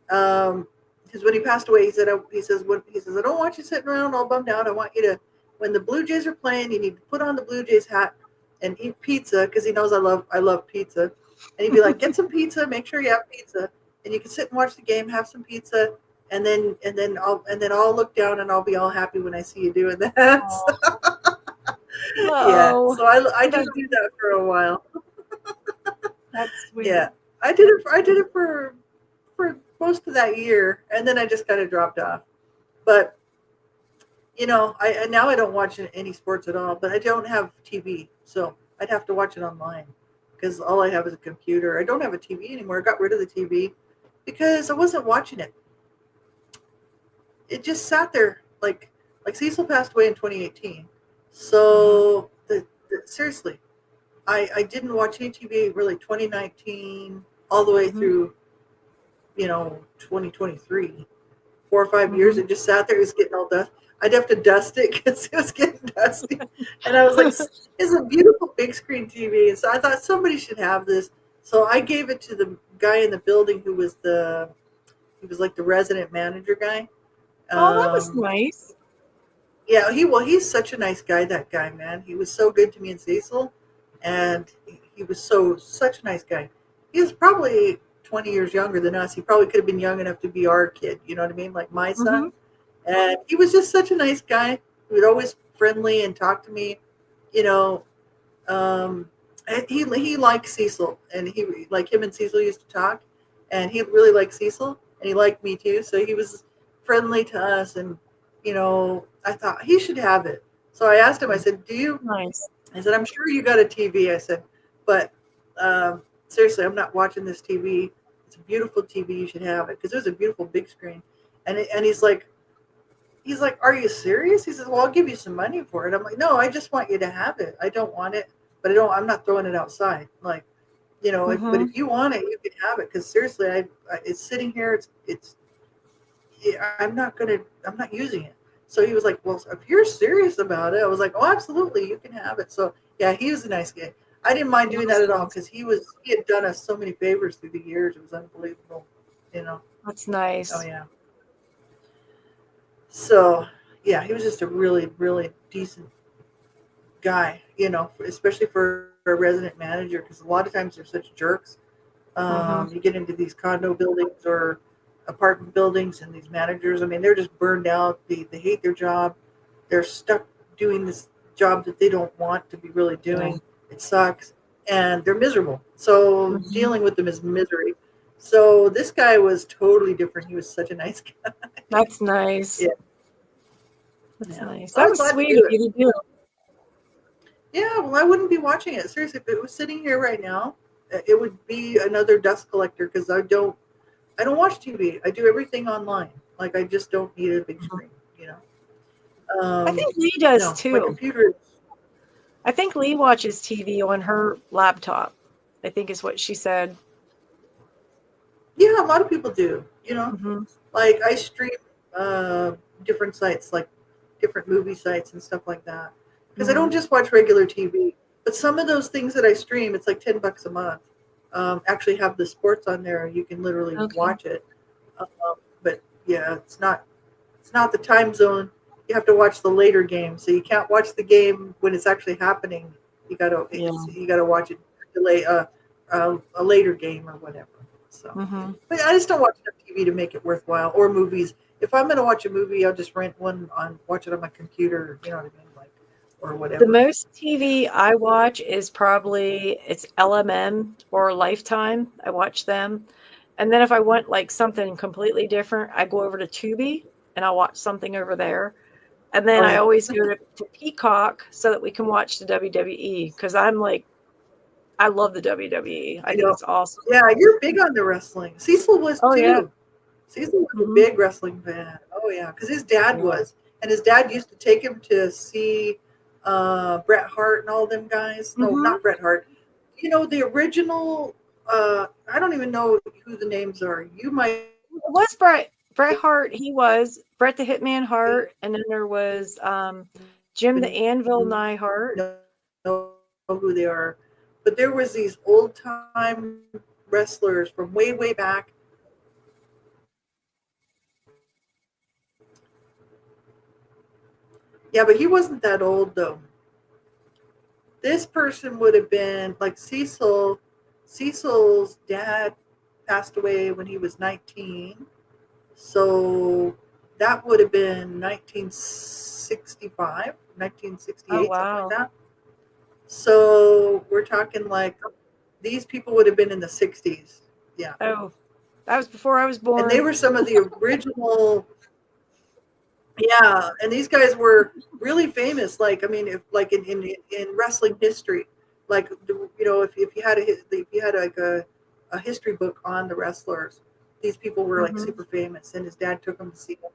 Because when he passed away, he says, I don't want you sitting around all bummed out. I want you to when the Blue Jays are playing, you need to put on the Blue Jays hat and eat pizza because he knows I love pizza. And he'd be like, get some pizza, make sure you have pizza, and you can sit and watch the game, have some pizza, and then I'll look down and I'll be all happy when I see you doing that. Oh, Yeah, oh, so I did that's, do that for a while. that's Yeah, sweet. I did it for most of that year, and then I just kind of dropped off. But I now I don't watch any sports at all. But I don't have TV, so I'd have to watch it online because all I have is a computer. I don't have a TV anymore. I got rid of the TV because I wasn't watching it. It just sat there like Cecil passed away in 2018. Hmm. So seriously, I didn't watch any TV really 2019 all the way Hmm. through 2023. 4 or 5 years. Hmm. It just sat there. It was getting all dust. I'd have to dust it because it was getting dusty. And I was like, it's a beautiful big screen TV. And so I thought somebody should have this. So I gave it to the guy in the building he was like the resident manager guy. Oh, that was Um, nice. yeah, he's such a nice guy. That guy, man, he was so good to me and Cecil, and he was such a nice guy. He was probably 20 years younger than us. He probably could have been young enough to be our kid. You know what I mean? Like my son. Hmm. And he was just such a nice guy. He was always friendly and talk to me. You know, and he liked Cecil, and he like him and Cecil used to talk, and he really liked Cecil, and he liked me too. So he was friendly to us, and I thought he should have it. So I asked him. I said, "Do you?" Nice. I said, "I'm sure you got a TV." I said, "But seriously, I'm not watching this TV. It's a beautiful TV. You should have it because it was a beautiful big screen." And he's like, "Are you serious?" He says, "Well, I'll give you some money for it." I'm like, "No, I just want you to have it. I don't want it, but I'm not throwing it outside. Like, but Hmm. if you want it, you can have it. Because seriously, it's sitting here. I'm not using it." So he was like, "Well, if you're serious about it," I was like, "Oh, absolutely, you can have it." So yeah, he was a nice guy. I didn't mind That doing that was at all nice. because he had done us so many favors through the years. It was unbelievable, you know. That's Oh nice. yeah. So yeah, he was just a really, really decent guy, especially for a resident manager, because a lot of times they're such jerks. Hmm. You get into these condo buildings or apartment buildings, and these managers, I mean, they're just burned out. They hate their job. They're stuck doing this job that they don't want to be really Yeah. doing. It sucks. And they're miserable. So Hmm. dealing with them is misery. So this guy was totally different. He was such a nice guy. That's nice. Yeah. That's Yeah. nice. So I That was was glad to sweet do of it. you to do. Yeah, well, I wouldn't be watching it. Seriously, if it was sitting here right now, it would be another dust collector because I don't watch TV. I do everything online. Like I just don't need a big Mhm. screen, you know. I think Lee does My too. computer. I think Lee watches TV on her laptop. I think is what she said. Yeah, a lot of people do. You know, Hmm. like I stream uh, different sites, like different movie sites and stuff like that, because I don't Hmm. just watch regular TV. But some of those things that I stream, it's like $10 a month. Actually, have the sports on there. You can literally Okay. watch it. Um, but yeah, it's not the time zone. You have to watch the later game, so you can't watch the game when it's actually happening. Yeah. You gotta watch it delay a later game or whatever. So, Hmm. but I just don't watch enough TV to make it worthwhile. Or movies. If I'm gonna watch a movie, I'll just rent one watch it on my computer. You know what I mean, like or The whatever. most TV I watch is probably it's LMN or Lifetime. I watch them. And then if I want like something completely different, I go over to Tubi and I'll watch something over there. And then Oh I yeah, always go to Peacock so that we can watch the WWE because I'm like, I love the WWE. I I think know. it's awesome. Yeah, you're big on the wrestling. Cecil was Oh, yeah. too. Cecil was a Hmm. big wrestling fan. Oh yeah, because his dad Yeah. was, and his dad used to take him to see Bret Hart and all them guys. No, Hmm. not Bret Hart. The original. I don't even know who the names are. You might It was Bret Hart. He was Bret the Hitman Hart. And then there was Jim the even Anvil Neihart. know who they are, but there was these old time wrestlers from way way back. Yeah, but he wasn't that old though. This person would have been like Cecil. Cecil's dad passed away when he was 19. So that would have been 1965, Oh 1968, something like wow. that. So we're talking like these people would have been in the 60s. Yeah. Oh, that was before I was And they born. were some of the original. Yeah, and these guys were really famous. Like, I mean, if like in wrestling history, like if you had if you had like a history book on the wrestlers, these people were like Hmm. super famous. And his dad took him to see them,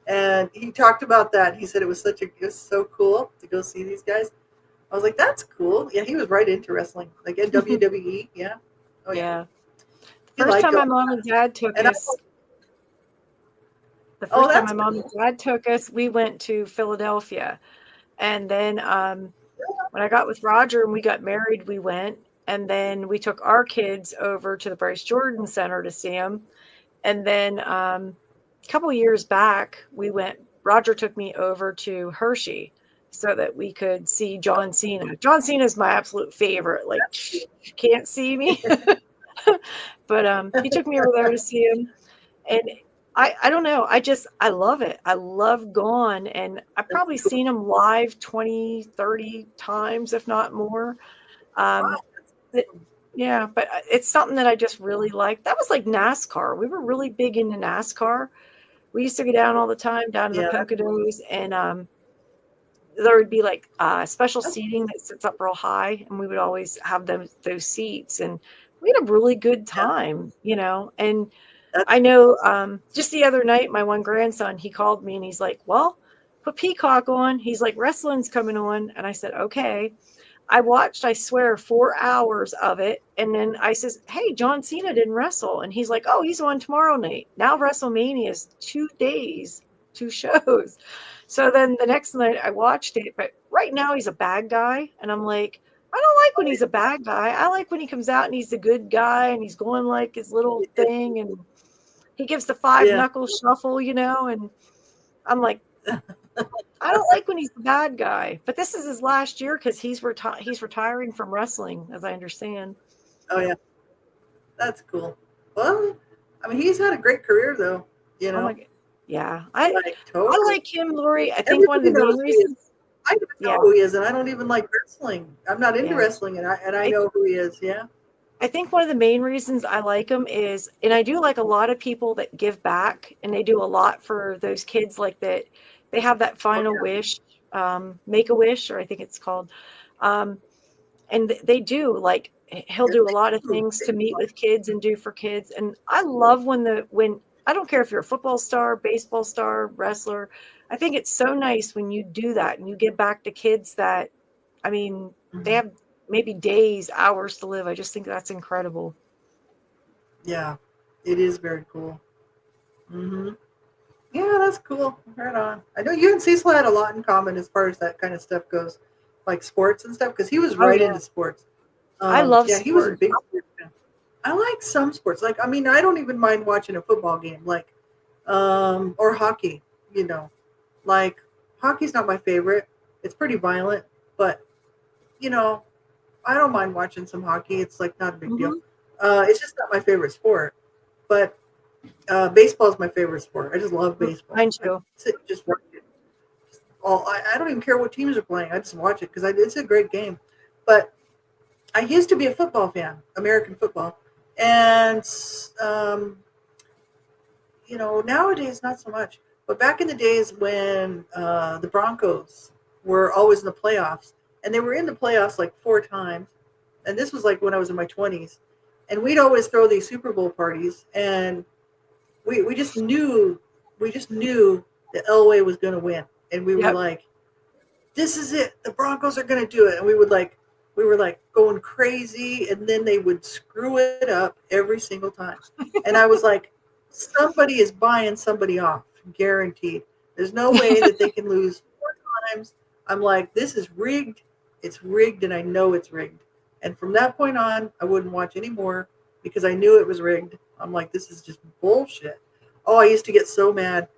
and he talked about that. He said it was so cool to go see these guys. I was like, that's cool. Yeah, he was right into wrestling, like in WWE. Yeah, oh yeah, Yeah. The he first liked time them. my mom and dad took And I, us, the oh, first time my that's mom and cool. dad took us, we went to Philadelphia. And then when I got with Roger and we got married, we went. And then we took our kids over to the Bryce Jordan Center to see him. And then a couple of years back, Roger took me over to Hershey so that we could see John Cena. John Cena is my absolute favorite. Like, you can't see me. But he took me over there to see him. And I don't know. I love it. I love Gone. And I've That's probably cool. seen him live 20, 30 times, if not more. Wow. Um, but, yeah, but it's something that I just really like. That was like NASCAR. We were really big into NASCAR. We used to go down all the time down in the Yeah, Poconos, and there would be like special that's, seating that sits up real high, and we would always have those seats, and we had a really good yeah, time, you know. And that's I know just the other night, my one grandson, he called me and he's like, well, put Peacock on. He's like, wrestling's coming on. And I said, okay. I watched, I swear, 4 hours of it. And then I says, hey, John Cena didn't wrestle. And he's like, oh, he's on tomorrow night. Now WrestleMania is 2 days, 2 shows. So then the next night I watched it. But right now he's a bad guy. And I'm like, I don't like when he's a bad guy. I like when he comes out and he's the good guy and he's going like his little thing and he gives the five yeah. knuckle shuffle, you know, and I'm like, I don't like when he's the bad guy. But this is his last year because he's retiring from wrestling, as I understand. Oh yeah, that's cool. Well, I mean, he's had a great career though. You Oh my know, god, yeah, I like I totally. like him, Lori. I think one of Everybody the main knows who he is. reasons, I don't yeah, know who he is, and I don't even like wrestling. I'm not into yeah, wrestling, and I I know who he is. Yeah. I think one of the main reasons I like him is, and I do like a lot of people that give back, and they do a lot for those kids like that. They have that Oh final yeah. wish, make a wish, or I think it's called. Um, and they do like he'll Yes, do a they lot of do. things to meet with kids and do for kids. And I love when I don't care if you're a football star, baseball star, wrestler. I think it's so nice when you do that and you give back to kids that, I mean, they Mhm. have maybe days, hours to live. I just think that's incredible. Yeah, it is very cool. Hmm. Yeah, that's cool. Right on. I know you and Cecil had a lot in common as far as that kind of stuff goes, like sports and stuff, because he was Oh right yeah. into sports. I love Yeah, he was a sports. big sports fan. I like some sports. Like, I mean, I don't even mind watching a football game, like, or hockey. You know, like hockey's not my favorite. It's pretty violent, but you know, I don't mind watching some hockey. It's like not a big deal. Hmm. It's just not my favorite sport. But baseball is my favorite sport. I just love baseball. Mine I too. sit and just watch it. I don't even care what teams are playing. I just watch it because it's a great game. But I used to be a football fan, American football, and um, nowadays not so much. But back in the days when the Broncos were always in the playoffs, and they were in the playoffs like 4 times, and this was like when I was in my 20s, and we'd always throw these Super Bowl parties, and we just knew that Elway was going to win, and we were Yep. like, this is it. The Broncos are going to do it. And we were like going crazy. And then they would screw it up every single time. And I was like, somebody is buying somebody off, guaranteed. There's no way that they can lose 4 times. I'm like, this is rigged. It's rigged. And I know it's rigged. And from that point on, I wouldn't watch anymore because I knew it was rigged. I'm like, this is just bullshit. Oh, I used to get so mad.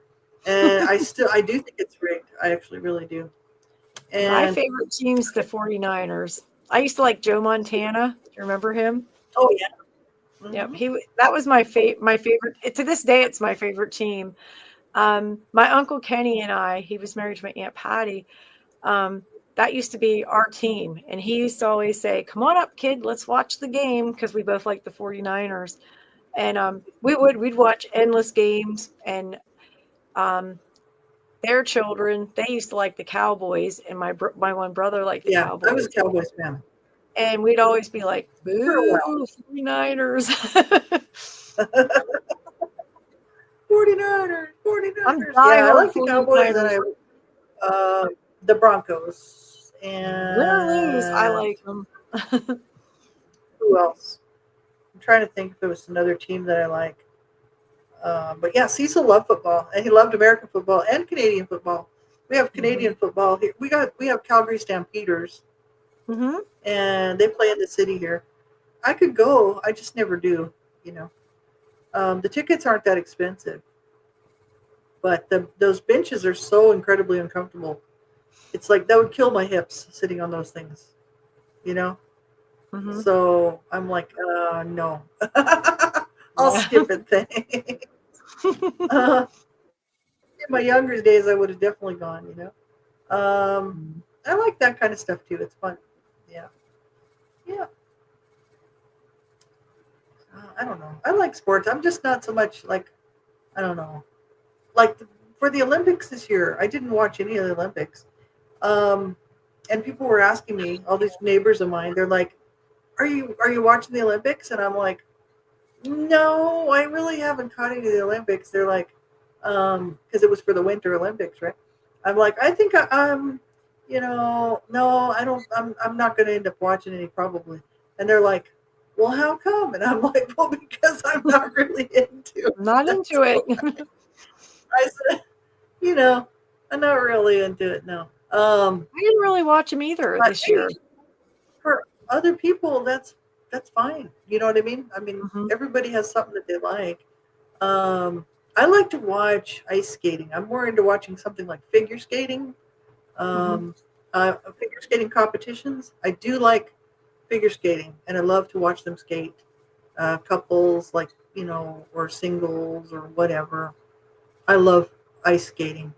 And I do think it's rigged. I actually really do. My And favorite team's the 49ers. I used to like Joe Montana. Do you remember him? oh yeah. Yep, Hmm. that was my favorite. To this day, it's my favorite team. My uncle Kenny and he was married to my aunt Patty. Um, that used to be our team, and he used to always say, "Come on up, kid, let's watch the game," because we both liked the 49ers. And we'd watch endless games, and um, their children, they used to like the Cowboys, and my one brother liked the Yeah, I was Cowboys. a Cowboys fan And we'd always be like, for a while. "Boo, 49ers." 49ers, I'm 49ers. Yeah, I diehard like the Cowboys, and 49ers. the Broncos, Win or lose, I and like them. who else? I'm trying to think if there was another team that I like. But yeah, Cecil loved football, and he loved American football and Canadian football. We have Canadian football here. We have Calgary Stampeders, Mm-hmm. and they play in the city here. I could go, I just never do. You know, the tickets aren't that expensive, but those benches are so incredibly uncomfortable. It's like that would kill my hips sitting on those things. You know, Mm-hmm. so I'm like, no, I'll Yeah. skip it. Thanks. uh, in my younger days, I would have definitely gone. You know. I like that kind of stuff too. It's fun. Yeah. Yeah. I don't know. I like sports. I'm just not so much like, I don't know. Like for the Olympics this year, I didn't watch any of the Olympics. Um, and people were asking me, all these neighbors of mine, they're like, are you watching the Olympics? And I'm like, no, I really haven't caught any of the Olympics. They're like, because it was for the Winter Olympics, right? I'm like, I think no, I don't. I'm not going to end up watching any probably. And they're like, well, how come? And I'm like, well, because I'm not really into it. I'm not That's into it. why. I said, you know, I'm not really into it. No. I didn't really watch them either But this hey, year. for other people, that's fine. You know what I mean? I mean, Mm-hmm. everybody has something that they like. Um, I like to watch ice skating. I'm more into watching something like figure skating, Mm-hmm. um, figure skating competitions. I do like figure skating, and I love to watch them skate. Couples, like or singles or whatever. I love ice skating,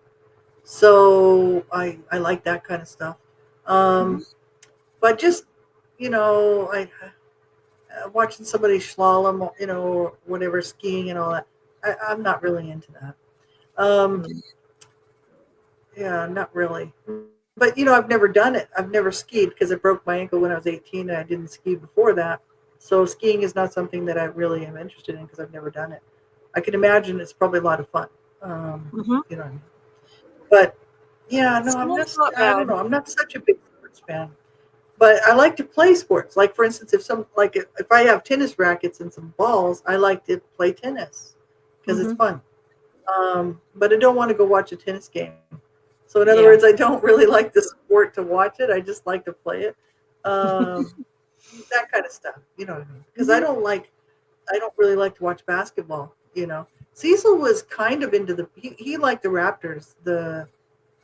so I like that kind of stuff. Mm-hmm. But just I watching somebody slalom, or whatever, skiing and all that. I'm not really into that. Um, yeah, not really. But I've never done it. I've never skied because I broke my ankle when I was 18, and I didn't ski before that. So skiing is not something that I really am interested in because I've never done it. I can imagine it's probably a lot of fun. Mm-hmm. You know, but yeah, no, I'm School's just not I don't bad. know. I'm not such a big sports fan. But I like to play sports. Like for instance, if I have tennis rackets and some balls, I like to play tennis because it's Mm-hmm. fun. But I don't want to go watch a tennis game. So in other Yeah. words, I don't really like the sport to watch it. I just like to play it. Um, that kind of stuff. You know what I mean? Because Mm-hmm. I don't really like to watch basketball. Cecil was kind of into he liked the Raptors.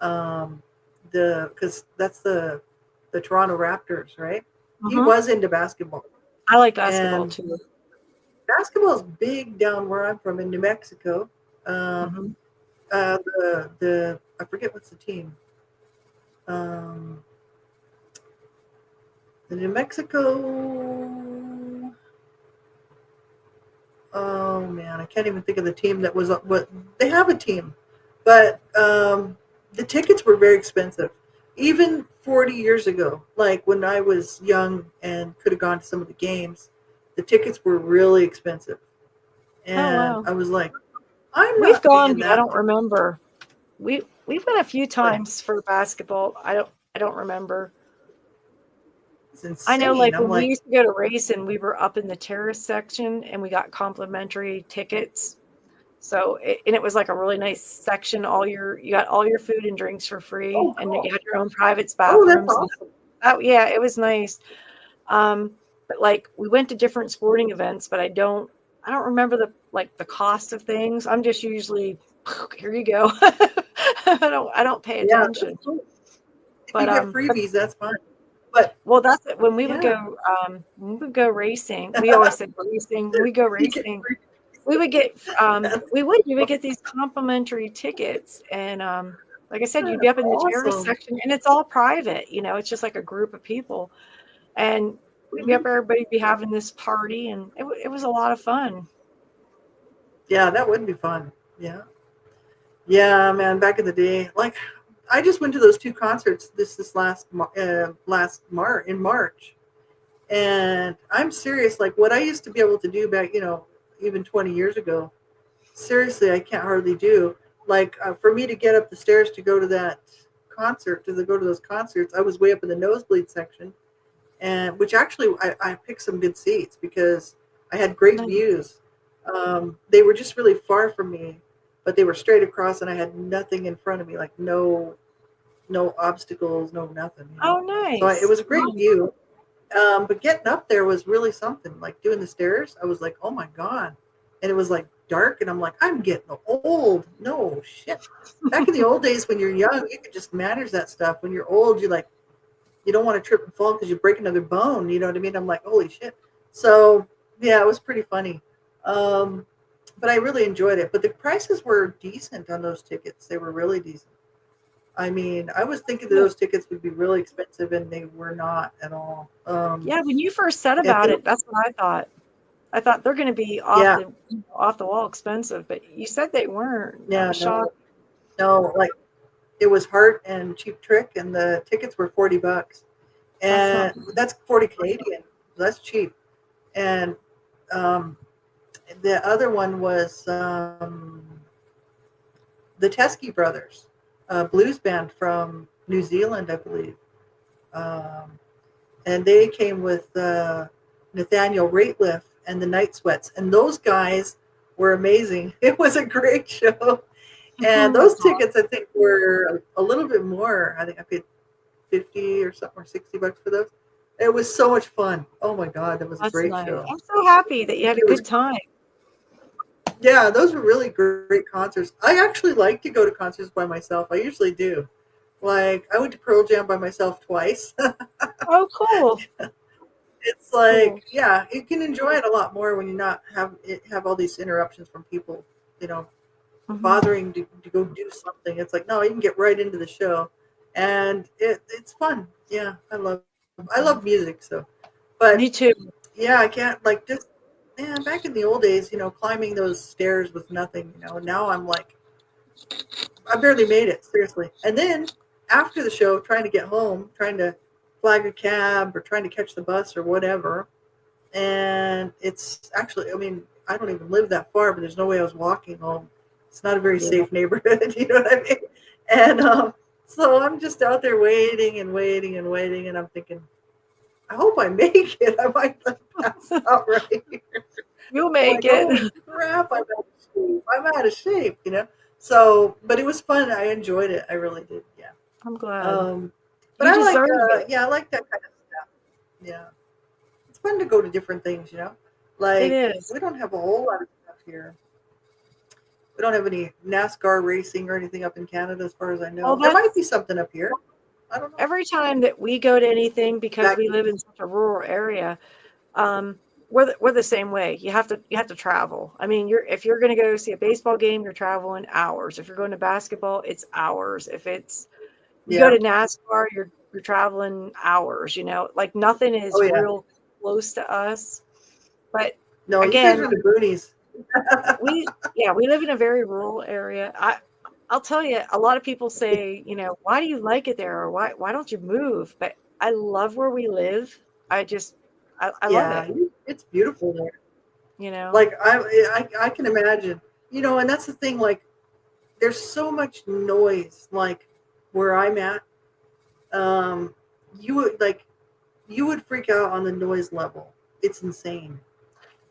Um, because that's the Toronto Raptors, right? He Mm-hmm. was into basketball, I like basketball and too. basketball is big down where I'm from in New Mexico. Um, Mm-hmm. the I forget what's the team. Um, the New Mexico. Oh man, I can't even think of the team that was. What they have a team, but the tickets were very expensive, even 40 years ago. Like when I was young and could have gone to some of the games, the tickets were really expensive, Oh and wow. I was like, I'm We've not gone, paying but I that don't for remember. We've went a few it. times for basketball. I don't remember. It's I know, insane. like I'm when we like, used to go to racing, we were up in the terrace section and we got complimentary tickets. So, and it was like a really nice section. You got all your food and drinks for free, oh, and cool. you had your own private Oh, that's bathrooms. And awesome. yeah, it was nice. But like we went to different sporting events, but I don't remember the cost of things. I'm just usually here you go. I don't pay Yeah, that's attention. cool. If you But get freebies, that's fine. But well, that's it. When yeah, we would go racing. We always said racing. When we go you get racing, free. That's we would get these complimentary tickets, and like I said, you'd be up in the terrorist awesome. section, and it's all private. It's just like a group of people, and we'd be up. Mhm. Everybody'd be having this party, and it was a lot of fun. Yeah, that would be fun. Yeah. Yeah, man, back in the day, like I just went to those two concerts this last in March. And I'm serious, like what I used to be able to do back, even 20 years ago. Seriously, I can't hardly do. Like for me to get up the stairs to go to that concert, to go to those concerts, I was way up in the nosebleed section, and which actually I picked some good seats because I had great Nice. views. They were just really far from me, but they were straight across, and I had nothing in front of me, like no obstacles, no nothing. Oh, So it nice. was a great view. But getting up there was really something. Like doing the stairs, I was like, oh my god, and it was like dark, and I'm like, I'm getting old. No shit. Back in the old days, when you're young, you could just manage that stuff. When you're old, you don't want to trip and fall because you break another bone. You know what I mean? I'm like, holy shit. So yeah, it was pretty funny. Um, but I really enjoyed it. But the prices were decent on those tickets. They were really decent. I mean, I was thinking that Yeah. those tickets would be really expensive, and they were not at all. Yeah, when you first said If about they, it, that's what I thought. I thought they're going to be yeah, off the wall expensive, but you said they weren't. I yeah, was no, shocked. no, like it was Heart and Cheap Trick, and the tickets were $40, That's not and that's 40 Canadian. So that's cheap. And um, the other one was the Teskey Brothers, a blues band from New Zealand, I believe. Um, and they came with Nathaniel Rateliff and the Night Sweats, and those guys were amazing. It was a great show, and those that's tickets I think were a little bit more. I think I paid 50 or something, or $60 for those. It was so much fun. Oh my god, that was a That's great nice. show. I'm so happy that you had a It was good time. Yeah, those were really great concerts. I actually like to go to concerts by myself. I usually do. Like I went to Pearl Jam by myself twice. Oh, cool. It's Cool. like, yeah, you can enjoy it a lot more when you not have all these interruptions from people, you know, Hmm. bothering to go do something. It's like, no, you can get right into the show, and it's fun. Yeah, I love music. So, but Me too. yeah, I can't like just man. Back in the old days, climbing those stairs was nothing. Now I'm like, I barely made it, seriously. And then after the show, trying to get home, trying to flag a cab or trying to catch the bus or whatever. And it's actually, I mean, I don't even live that far, but there's no way I was walking home. It's not a very Yeah. safe neighborhood, you know what I mean? And so I'm just out there waiting and waiting and waiting, and I'm thinking, I hope I make it. I might like pass out right here. You'll I'm make like, holy it. crap, I'm out of shape. I'm out of shape. So, but it was fun. I enjoyed it. I really did. Yeah. I'm glad. Um, but You deserve it. yeah, I like that kind of stuff. Yeah. It's fun to go to different things. It Like, is. we don't have a whole lot of stuff here. We don't have any NASCAR racing or anything up in Canada, as far as I Well, know. There might that's be something up here. I don't know. every time that we go to anything because Back, we live in such a rural area. Um, we're the same way. You have to travel. I mean, if you're going to go see a baseball game, you're traveling hours. If you're going to basketball, it's hours. If it's you go yeah. to NASCAR, you're traveling hours. Like nothing Oh, is yeah. real close to us. But No, you guys again, are in the boonies. we live in a very rural area. I'll tell you, a lot of people say, why do you like it there, or why don't you move? But I love where we live. I love Yeah, it. it's beautiful there. You know. Like, I can imagine. And that's the thing, like, there's so much noise, like, where I'm at. Um, you would, like, you would freak out on the noise level. It's insane.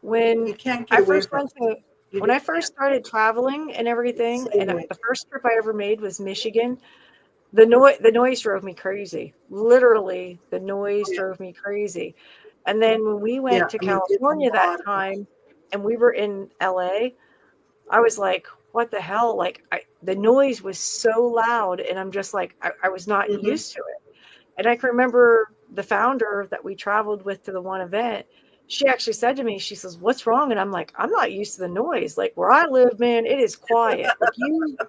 When You can't get I away first from went it. to You when I just first can't. started traveling and It's everything, so and the noisy. first trip I ever made was Michigan. The noise drove me crazy. Literally, the Oh, noise yeah. drove me crazy. And then when we Yeah, went to I mean, it's a California that lot of noise. time, and we were in LA, I was like, "What the hell?" Like, the noise was so loud, and I'm just like, I was not Hmm. used to it. And I can remember the founder that we traveled with to the one event, she actually said to me, she says, "What's wrong?" And I'm like, "I'm not used to the noise. Like where I live, man, it is quiet. Like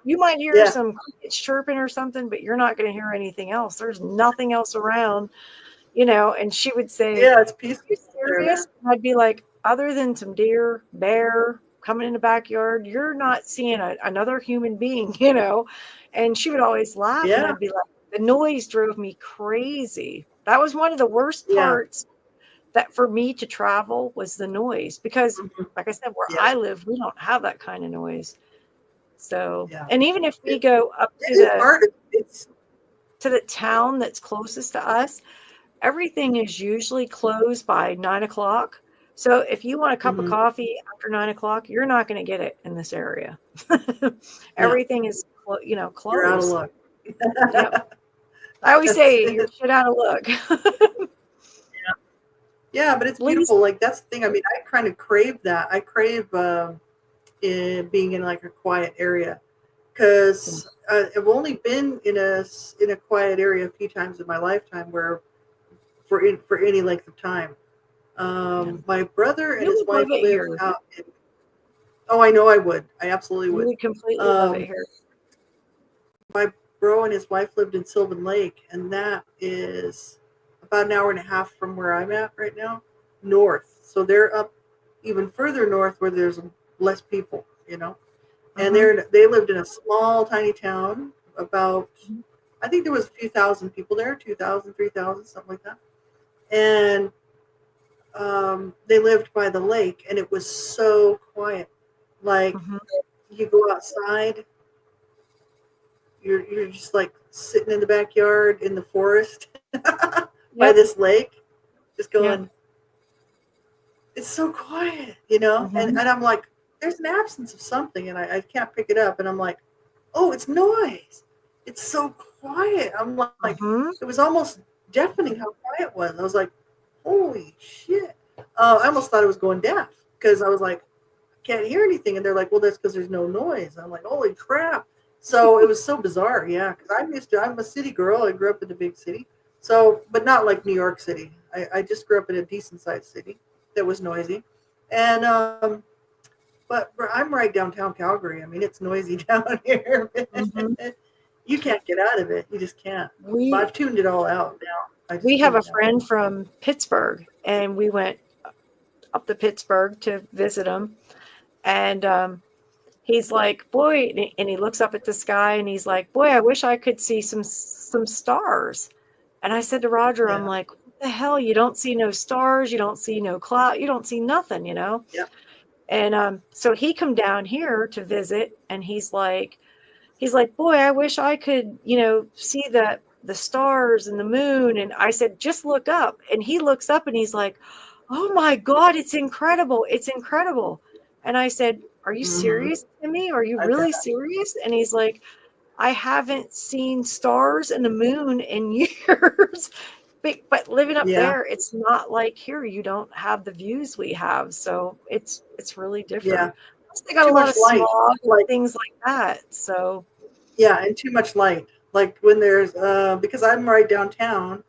you might hear Yeah. some crickets chirping or something, but you're not going to hear anything else. There's nothing else around, you know." And she would say, Yeah, it's "Are peaceful you there. serious?" And I'd be like, "Other than some deer, bear coming in the backyard, you're not seeing another human being, you know." And she would always laugh, and Yeah. I'd be like, the noise drove me crazy. That was one of the worst Yeah. parts that for me to travel was the noise, because Mhm. like I said, where Yeah. I live, we don't have that kind of noise. So, Yeah. and even if we It, go up it is hard. It's to the town that's closest to us, everything is usually closed by 9 o'clock. So if you want a cup of mhm. coffee after 9 o'clock, you're not going to get it in this area. Yeah, Everything is, you're out of closed. luck. Yep. I always That's say you're it. shit out of luck. Yeah, but it's Least, beautiful. Like that's the thing. I mean, I kind of crave that. I crave being in like a quiet area because I've only been in a quiet area a few times in my lifetime where for any length of time. yeah. My brother and You his would love wife it live here. out in. Oh, I know I would. I absolutely You would. would completely love it Um, here. my bro and his wife lived in Sylvan Lake, and that is about an hour and a half from where I'm at right now, north. So they're up even further north where there's less people, you know. And Hmm. they lived in a small, tiny town. About I think there was a few thousand people there, 2,000, 3,000, something like that. And they lived by the lake, and it was so quiet. Like Hmm. you go outside, you're just like sitting in the backyard in the forest by Yep. this lake, just Yeah. going, it's so quiet, you know? Hmm. And I'm like, there's an absence of something, and I can't pick it up. And I'm like, oh, it's noise. It's so quiet. I'm like, Hmm. it was almost deafening how quiet it was. I was like, holy shit. I almost thought it was going deaf because I was like, can't hear anything. And they're like, well, that's because there's no noise. I'm like, holy crap. So it was so bizarre. Yeah. Because I'm a city girl. I grew up in a big city. So, but not like New York City. I just grew up in a decent sized city that was noisy. And, but I'm right downtown Calgary. I mean, it's noisy down here. Hmm. You can't get out of it. You just can't. But We I've tuned it all out now. I we just have tune a it out. friend from Pittsburgh, and we went up to Pittsburgh to visit him. And he's like, "Boy," and he looks up at the sky, and he's like, "Boy, I wish I could see some stars." And I said to Roger, I'm Yeah. like, "What the hell? You don't see no stars, you don't see no cloud, you don't see nothing, you know?" Yeah. And so he come down here to visit, and he's like, "Boy, I wish I could, see the stars and the moon." And I said, "Just look up." And he looks up, and he's like, "Oh my God, it's incredible. It's incredible." And I said, "Are you Hmm. serious, Timmy? Are you I bet. really serious?" And he's like, "I haven't seen stars and the moon in years." But living up Yeah. there, it's not like here. You don't have the views we have, so it's really Yeah. different. Plus, they got a Too lot much of light. smog and Like, things like that. So, yeah, and too much light. Like when there's because I'm right downtown,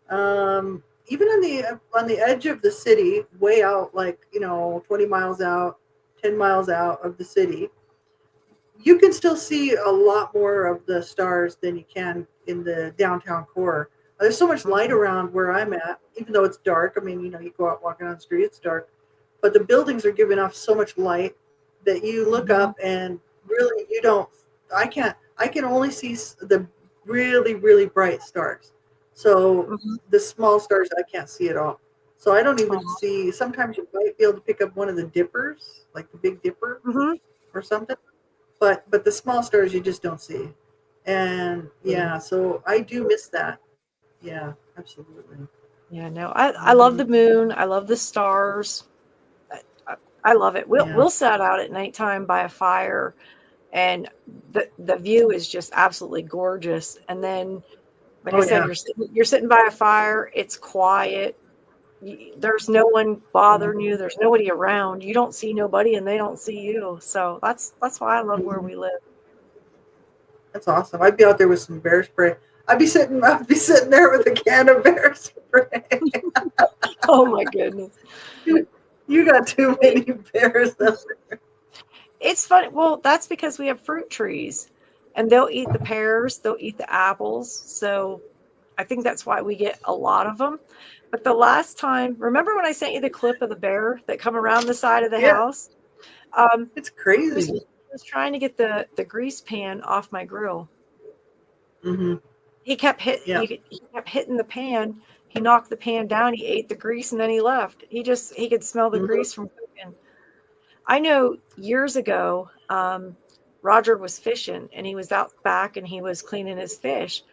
even on the edge of the city, way out, like 20 miles out, 10 miles out of the city, you can still see a lot more of the stars than you can in the downtown core. There's so much light mhm, around where I'm at, even though it's dark. I mean, you go out walking on the street, it's dark, but the buildings are giving off so much light that you look mhm, up and really you don't. I can only see the really really bright stars. So mhm. the small stars I can't see at all. So I don't even Aw. see. Sometimes you might be able to pick up one of the dippers, like the Big Dipper Mhm. or something, but the small stars you just don't see. And yeah, so I do miss that. Yeah, absolutely. Yeah, no, I love Hmm. the moon. I love the stars. I, I, I love it. We'll Yeah. we'll sit out at nighttime by a fire, and the view is just absolutely gorgeous. And then, like I Oh said, yeah. you're sitting by a fire. It's quiet. There's no one bothering you. There's nobody around. You don't see nobody, and they don't see you. So that's why I love where Mhm. we live. That's awesome. I'd be out there with some bear spray. I'd be sitting there with a can of bear spray. Oh my goodness. You got too many bears up there. It's funny. Well, that's because we have fruit trees and they'll eat the pears, they'll eat the apples. So I think that's why we get a lot of them. But the last time, remember when I sent you the clip of the bear that come around the side of the Yeah, house? it's He was, crazy. he was trying to get the grease pan off my grill. Hmm. He kept Yeah. he kept hitting the pan. He knocked the pan down. He ate the grease and then he left. He could smell the Hmm. grease from cooking. I know years ago, Roger was fishing and he was out back and he was cleaning his fish.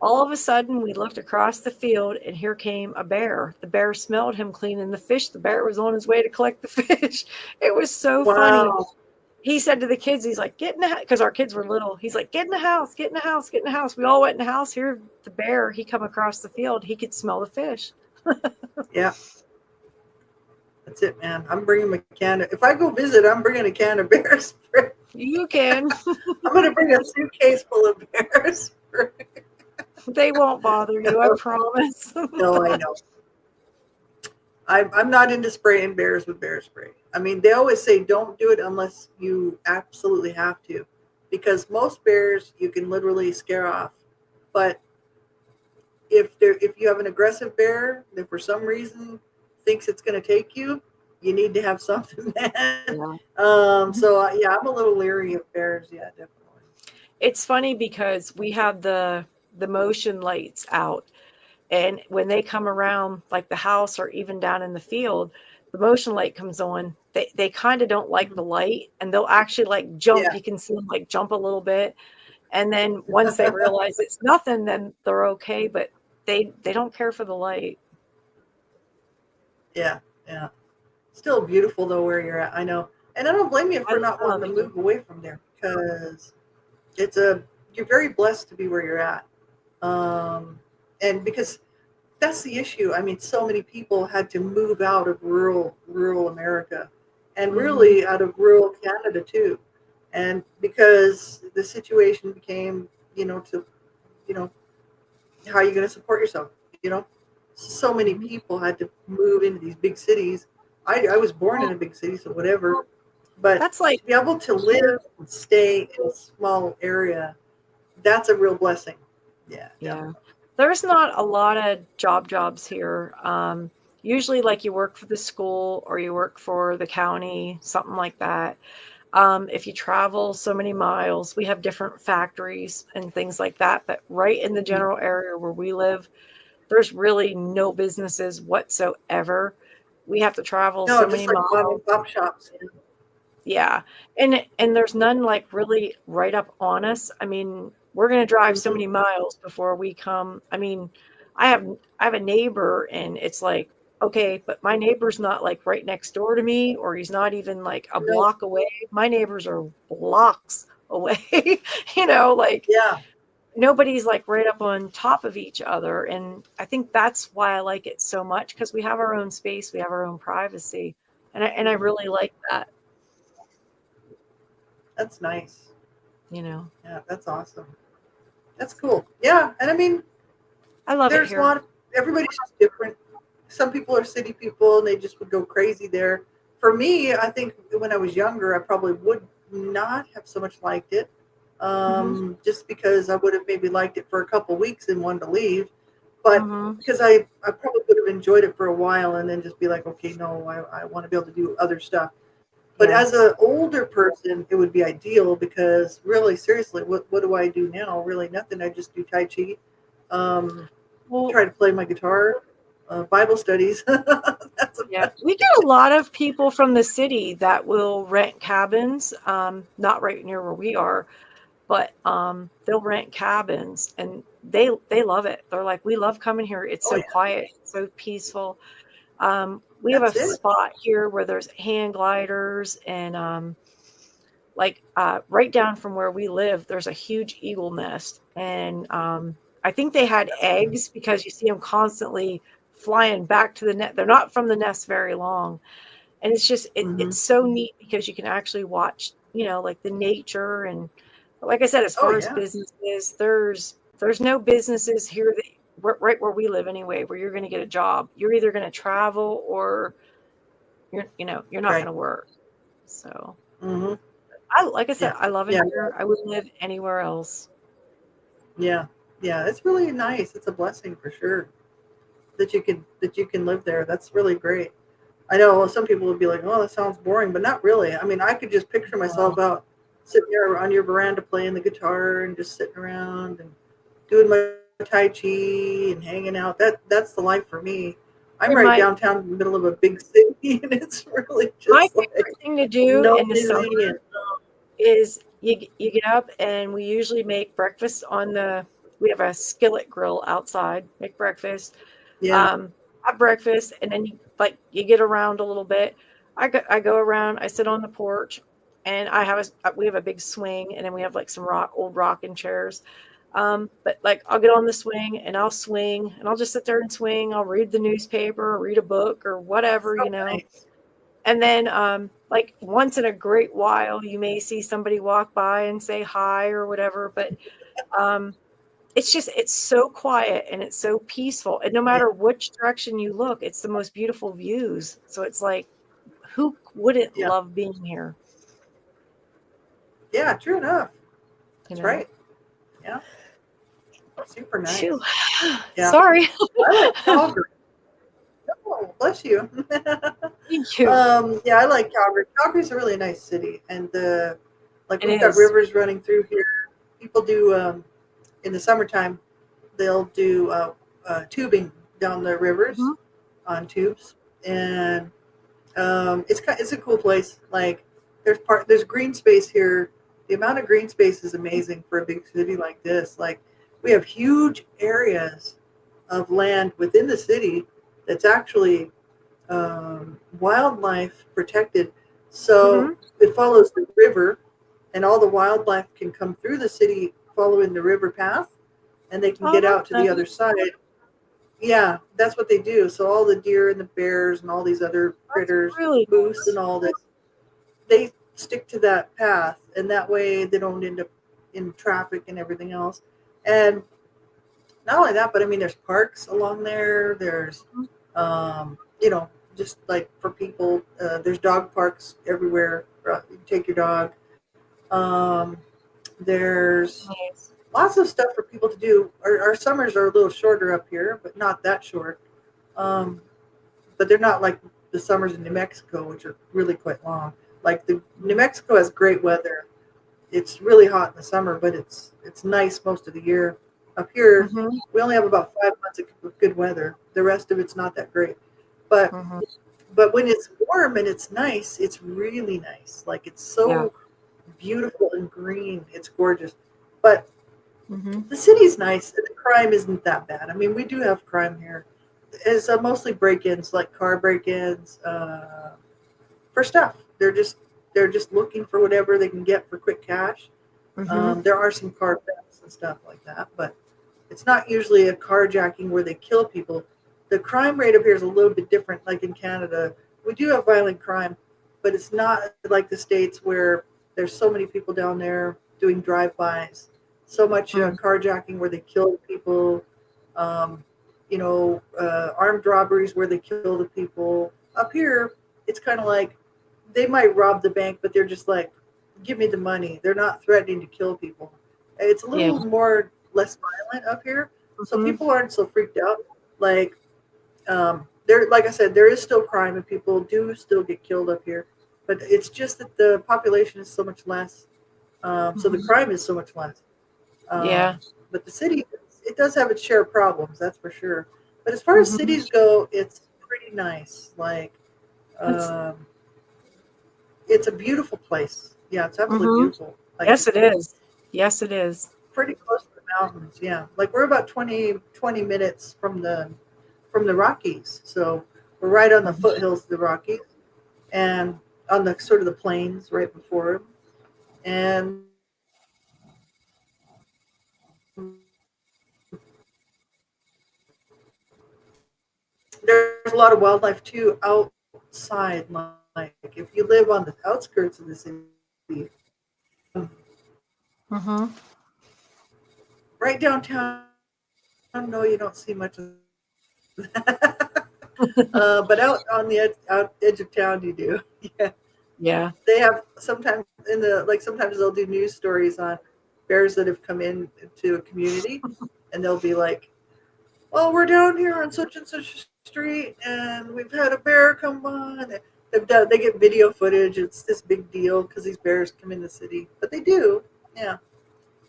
All of a sudden, we looked across the field and here came a bear. The bear smelled him cleaning the fish. The bear was on his way to collect the fish. It was so funny. Wow. He said to the kids, he's like, get in the house, because our kids were little. He's like, get in the house, get in the house, get in the house. We all went in the house. Here, the bear, he come across the field. He could smell the fish. Yeah. That's it, man. I'm bringing a can. If I go visit, I'm bringing a can of bear spray. You can. I'm going to bring a suitcase full of bear spray. They won't bother you, I promise. No, I know. I'm not into spraying bears with bear spray. I mean, they always say don't do it unless you absolutely have to, because most bears you can literally scare off. But if you have an aggressive bear that for some reason thinks it's going to take you, you need to have something. Yeah. So yeah, I'm a little leery of bears. Yeah, definitely. It's funny because we have the motion lights out. And when they come around like the house or even down in the field, the motion light comes on. They kind of don't like the light and they'll actually like jump. Yeah. You can see them like jump a little bit. And then once they realize it's nothing, then they're okay. But they don't care for the light. Yeah, yeah. Still beautiful though where you're at. I know, and I don't blame you for not wanting to move away from there, because you're very blessed to be where you're at. And because that's the issue. I mean, so many people had to move out of rural America, and really out of rural Canada too, and because the situation became, how are you going to support yourself? So many people had to move into these big cities. I was born in a big city, so whatever. But That's like, to be able to live and stay in a small area, that's a real blessing. Yeah. yeah. There's not a lot of jobs here. Usually like you work for the school or you work for the county, something like that. If you travel so many miles, we have different factories and things like that. But right in the general area where we live, there's really no businesses whatsoever. We have to travel so many like miles. pop shops. Yeah. And there's none like really right up on us. I mean, we're going to drive so many miles before we come. I mean, I have a neighbor and it's like, okay, but my neighbor's not like right next door to me, or he's not even like a block away. My neighbors are blocks away, like Yeah. nobody's like right up on top of each other. And I think that's why I like it so much, because we have our own space, we have our own privacy. And I really like that. That's nice. Yeah, that's awesome. That's cool. Yeah. And I mean, I love it there's here. a lot of, everybody's just different. Some people are city people and they just would go crazy there. For me, I think when I was younger, I probably would not have so much liked it. Just because I would have maybe liked it for a couple weeks and wanted to leave. But because I probably would have enjoyed it for a while and then just be like, okay, no, I want to be able to do other stuff. But as an older person, it would be ideal, because really, seriously, what do I do now? Really nothing. I just do Tai Chi, try to play my guitar, Bible studies. We get a lot of people from the city that will rent cabins, not right near where we are, but they'll rent cabins and they love it. They're like, we love coming here. It's so quiet, so peaceful. We have a spot here where there's hang gliders and right down from where we live, there's a huge eagle nest. And I think they had eggs, because you see them constantly flying back to the nest. They're not from the nest very long. And it's just, it's so neat because you can actually watch, like the nature. And like I said, as far as businesses, there's There's no businesses here that right where we live anyway, where you're going to get a job. You're either going to travel or you're not Right. going to work. So Mm-hmm. like I said, Yeah. I love it Yeah. here. I wouldn't live anywhere else. Yeah. Yeah. It's really nice. It's a blessing for sure that you can live there. That's really great. I know some people would be like, "Oh, that sounds boring," but not really. I mean, I could just picture myself out sitting there on your veranda playing the guitar and just sitting around and doing my tai chi and hanging out. That's the life for me. I'm right My downtown in the middle of a big city, and it's really my just like favorite thing to do no in the summer busy and is you get up, and we usually make breakfast we have a skillet grill outside, make breakfast, yeah, um, have breakfast, and then you get around a little bit. I go around, I sit on the porch, and we have a big swing, and then we have like some old rocking chairs. But like I'll get on the swing and I'll swing and I'll just sit there and swing. I'll read the newspaper or read a book or whatever, so nice. And then like once in a great while you may see somebody walk by and say hi or whatever, but um it's so quiet and it's so peaceful. And no Yeah, matter which direction you look, it's the most beautiful views. So it's like, who wouldn't yeah, love being here? yeah. True enough. You That's know? right. Yeah, super Phew. nice. Yeah, Sorry. I like Calgary. Oh, bless you. Thank you. Yeah, I like Calgary. Calgary's a really nice city, and like It we've got is. rivers running through here. People do in the summertime. They'll do tubing down the rivers Mhm. on tubes, and it's a cool place. Like there's green space here. The amount of green space is amazing for a big city like this. Like we have huge areas of land within the city that's actually wildlife protected. So Mhm. it follows the river, and all the wildlife can come through the city following the river path, and they can Oh, get out that's to the other nice. side. Yeah, that's what they do. So all the deer and the bears and all these other That's critters, really moose nice. and all this, they stick to that path, and that way they don't end up in traffic and everything else. And not only that, but I mean, there's parks along there. There's, Mhm. you know, just like for people, there's dog parks everywhere. You can take your dog. Um, there's Nice. lots of stuff for people to do. Our summers are a little shorter up here, but not that short. Um, but they're not like the summers in New Mexico, which are really quite long. Like the New Mexico has great weather. It's really hot in the summer, but it's nice most of the year. Up here, Mhm. we only have about 5 months of good weather. The rest of it's not that great. But Mhm. but when it's warm and it's nice, it's really nice. Like it's Yeah. so beautiful and green. It's gorgeous. But Mhm. the city's nice. And the crime isn't that bad. I mean, we do have crime here. It's mostly break-ins, like car break-ins, for stuff. They're just looking for whatever they can get for quick cash. Mhm. There are some car thefts and stuff like that, but it's not usually a carjacking where they kill people. The crime rate up here is a little bit different. Like in Canada, we do have violent crime, but it's not like the States where there's so many people down there doing drive-bys, so much Mhm. carjacking where they kill people, um, armed robberies where they kill the people. Up here, it's kind of like they might rob the bank, but they're just like, give me the money. They're not threatening to kill people. It's a Yeah. little more less violent up here, so Mhm. people aren't so freaked out. Like there, like I said, there is still crime and people do still get killed up here, but it's just that the population is so much less, so the Mhm. crime is so much less. Yeah. Um, but the city, it does have its share of problems, that's for sure. But as far as Mhm. cities go, it's pretty nice. Like It's um, it's a beautiful place. Yeah, it's absolutely Mhm. beautiful. Like Yes, it is. Yes, it is. pretty close to the mountains. Yeah, like we're about 20 minutes from the Rockies, so we're right on the Mhm. foothills of the Rockies, and on the sort of the plains right before them. And there's a lot of wildlife too outside. Like if you live on the outskirts of the city, um, Mhm. right downtown. No, you don't see much of that. But out on the edge of town, you do. Yeah, Yeah. they have sometimes sometimes they'll do news stories on bears that have come in to a community, and they'll be like, "Well, we're down here on such and such a street, and we've had a bear come on." They get video footage. It's this big deal because these bears come in the city, but they do. Yeah,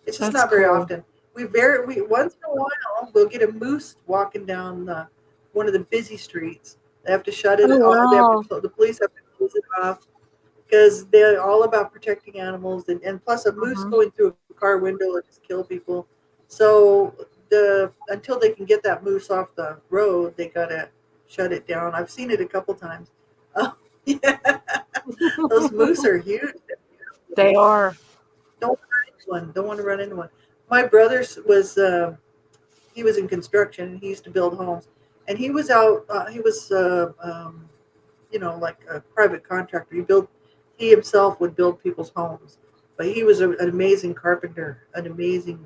it's just That's not very cool. often. We once in a while we'll get a moose walking down one of the busy streets. They have to shut it Oh off. wow. The police have to close it off because they're all about protecting animals, and plus a moose Hmm. going through a car window will just kill people. So until they can get that moose off the road, they gotta shut it down. I've seen it a couple times. Oh, yeah, those moose are huge. They are. Don't run into one. Don't want to run into one. My brother was he was in construction. He used to build homes, and he was out. He was like a private contractor. He himself would build people's homes, but he was an amazing carpenter, an amazing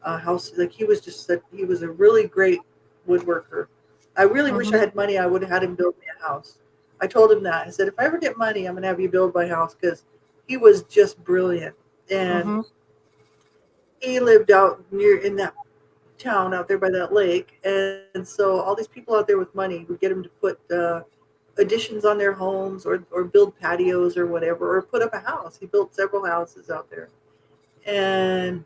house. Like he was a really great woodworker. I really wish I Hmm. had money. I would have had him build me a house. I told him that. I said, if I ever get money, I'm gonna have you build my house because he was just brilliant. And Hmm. he lived out near in that town out there by that lake, and so all these people out there with money would get him to put additions on their homes or build patios or whatever, or put up a house. He built several houses out there, and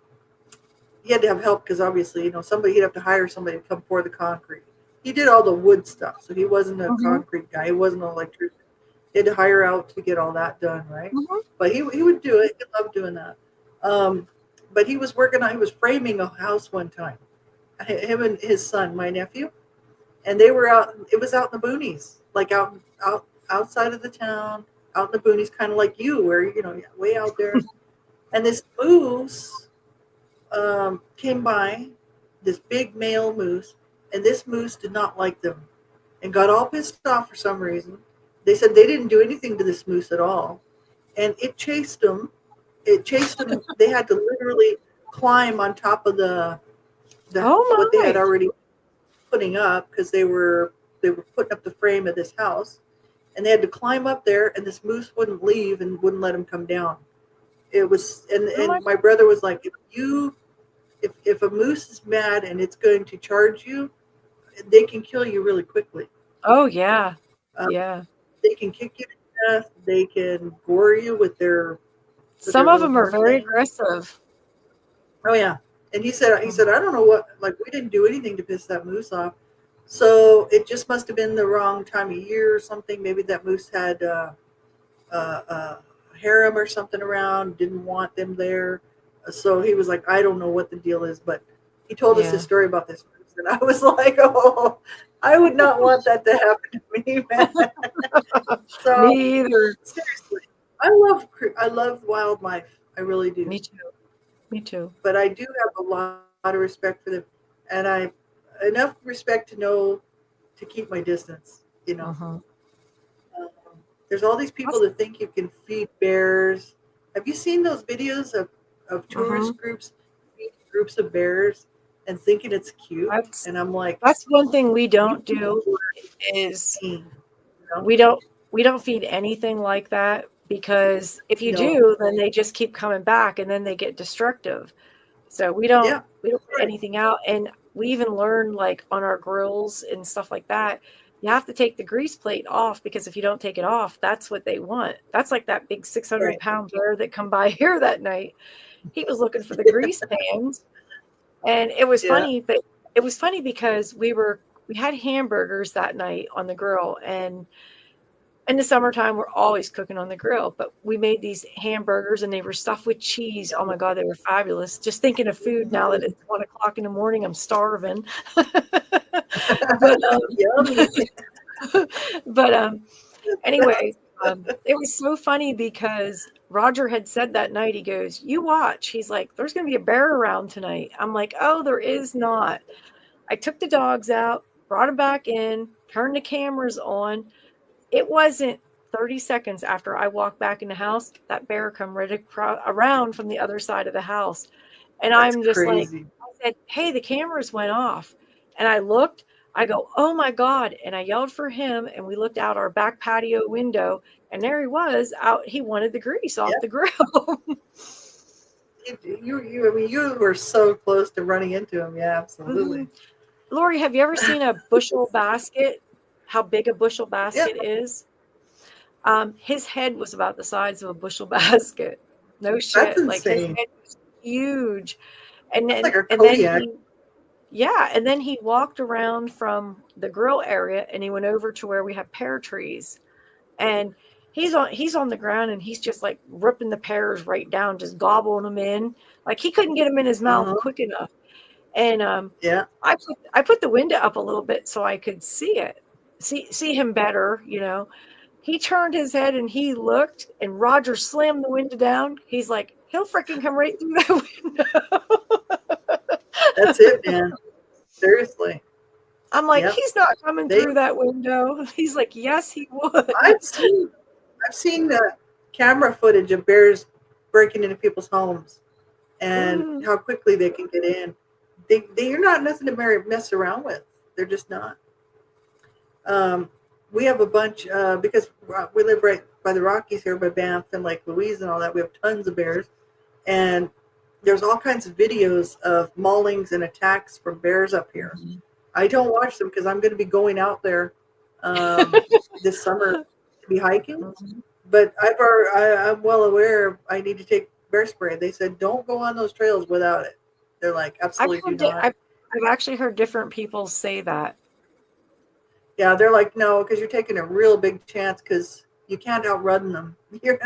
he had to have help because obviously, somebody he'd have to hire somebody to come pour the concrete. He did all the wood stuff, so he wasn't a Hmm. concrete guy. He wasn't an electrician. He had to hire out to get all that done, right? Hmm. But he would do it. He loved doing that. Um, but he was framing a house one time. Him and his son, my nephew, and they were out. It was out in the boonies, like outside of the town, out in the boonies, kind of like you, where way out there. And this moose came by, this big male moose, and this moose did not like them and got all pissed off for some reason. They said they didn't do anything to this moose at all, and it chased them. It chased them. They had to literally climb on top of the what Oh they had my. already putting up because they were putting up the frame of this house, and they had to climb up there, and this moose wouldn't leave and wouldn't let him come down. It was Oh my. and my brother was like, if a moose is mad and it's going to charge you, they can kill you really quickly. Oh yeah. Um, Yeah. they can kick you to death. They can gore you with Some their of little them are horn very thing. aggressive. Oh yeah. And he Mhm. said I don't know what, like, we didn't do anything to piss that moose off. So it just must have been the wrong time of year or something. Maybe that moose had a harem or something around, didn't want them there. So he was like, I don't know what the deal is, but he told us this Yeah. story about this moose, and I was like, oh, I would not want that to happen to me, man. So Me either. seriously, I love wildlife. I really do, Me too. Me too. but I do have a lot of respect for them, and I enough respect to know to keep my distance. Hmm. Um, there's all these people That's, that think you can feed bears. Have you seen those videos of hmm tourist groups feeding groups of bears and thinking it's cute? that's And I'm like, that's one thing we you don't people do are is insane. You know? we don't we don't feed anything like that because if you No. do, then they just keep coming back and then they get destructive. So Yeah, we don't that's put right. anything out, and we even learn like on our grills and stuff like that. You have to take the grease plate off because if you don't take it off, that's what they want. That's like that big 600 Right. pound bear that come by here that night. He was looking for the grease pans, and Yeah. it was funny because we had hamburgers that night on the grill, and in the summertime we're always cooking on the grill, but we made these hamburgers and they were stuffed with cheese. Oh my god, they were fabulous. Just thinking of food now that it's 1 o'clock in the morning, I'm starving. but Yummy. but anyway, it was so funny because Roger had said that night, he goes, "You watch." He's like, "There's going to be a bear around tonight." I'm like, "Oh, there is not." I took the dogs out, brought them back in, turned the cameras on. It wasn't 30 seconds after I walked back in the house, that bear come right around from the other side of the house. And That's I'm just like, crazy. said, hey, the cameras went off. And I looked, I go, oh my God. And I yelled for him, and we looked out our back patio window, and there he was out. He wanted the grease off the grill. You were so close to running into him. Yeah, absolutely. Mm-hmm. Lori, have you ever seen a bushel basket? How big a bushel basket is? His head was about the size of a bushel basket. No shit. That's insane. Like, his head was huge. And then, like and then he walked around from the grill area, and he went over to where we have pear trees, and he's on the ground, and he's just like ripping the pears right down, just gobbling them in. Like, he couldn't get them in his mouth quick enough. And I put the window up a little bit so I could see him better, you know. He turned his head and he looked, and Roger slammed the window down. He's like, he'll freaking come right through that window. That's it, man. Seriously. I'm like, he's not coming through that window. He's like, yes, he would. I've seen the camera footage of bears breaking into people's homes and how quickly they can get in. They're not nothing to mess around with. They're just not. We have a bunch because we live right by the Rockies here by Banff and Lake Louise and all that. We have tons of bears, and there's all kinds of videos of maulings and attacks from bears up here. Mm-hmm. I don't watch them because I'm going to be going out there this summer to be hiking. Mm-hmm. But I'm well aware I need to take bear spray. They said don't go on those trails without it. They're like, absolutely not. I've actually heard different people say that. Yeah, they're like, no, because you're taking a real big chance because you can't outrun them. You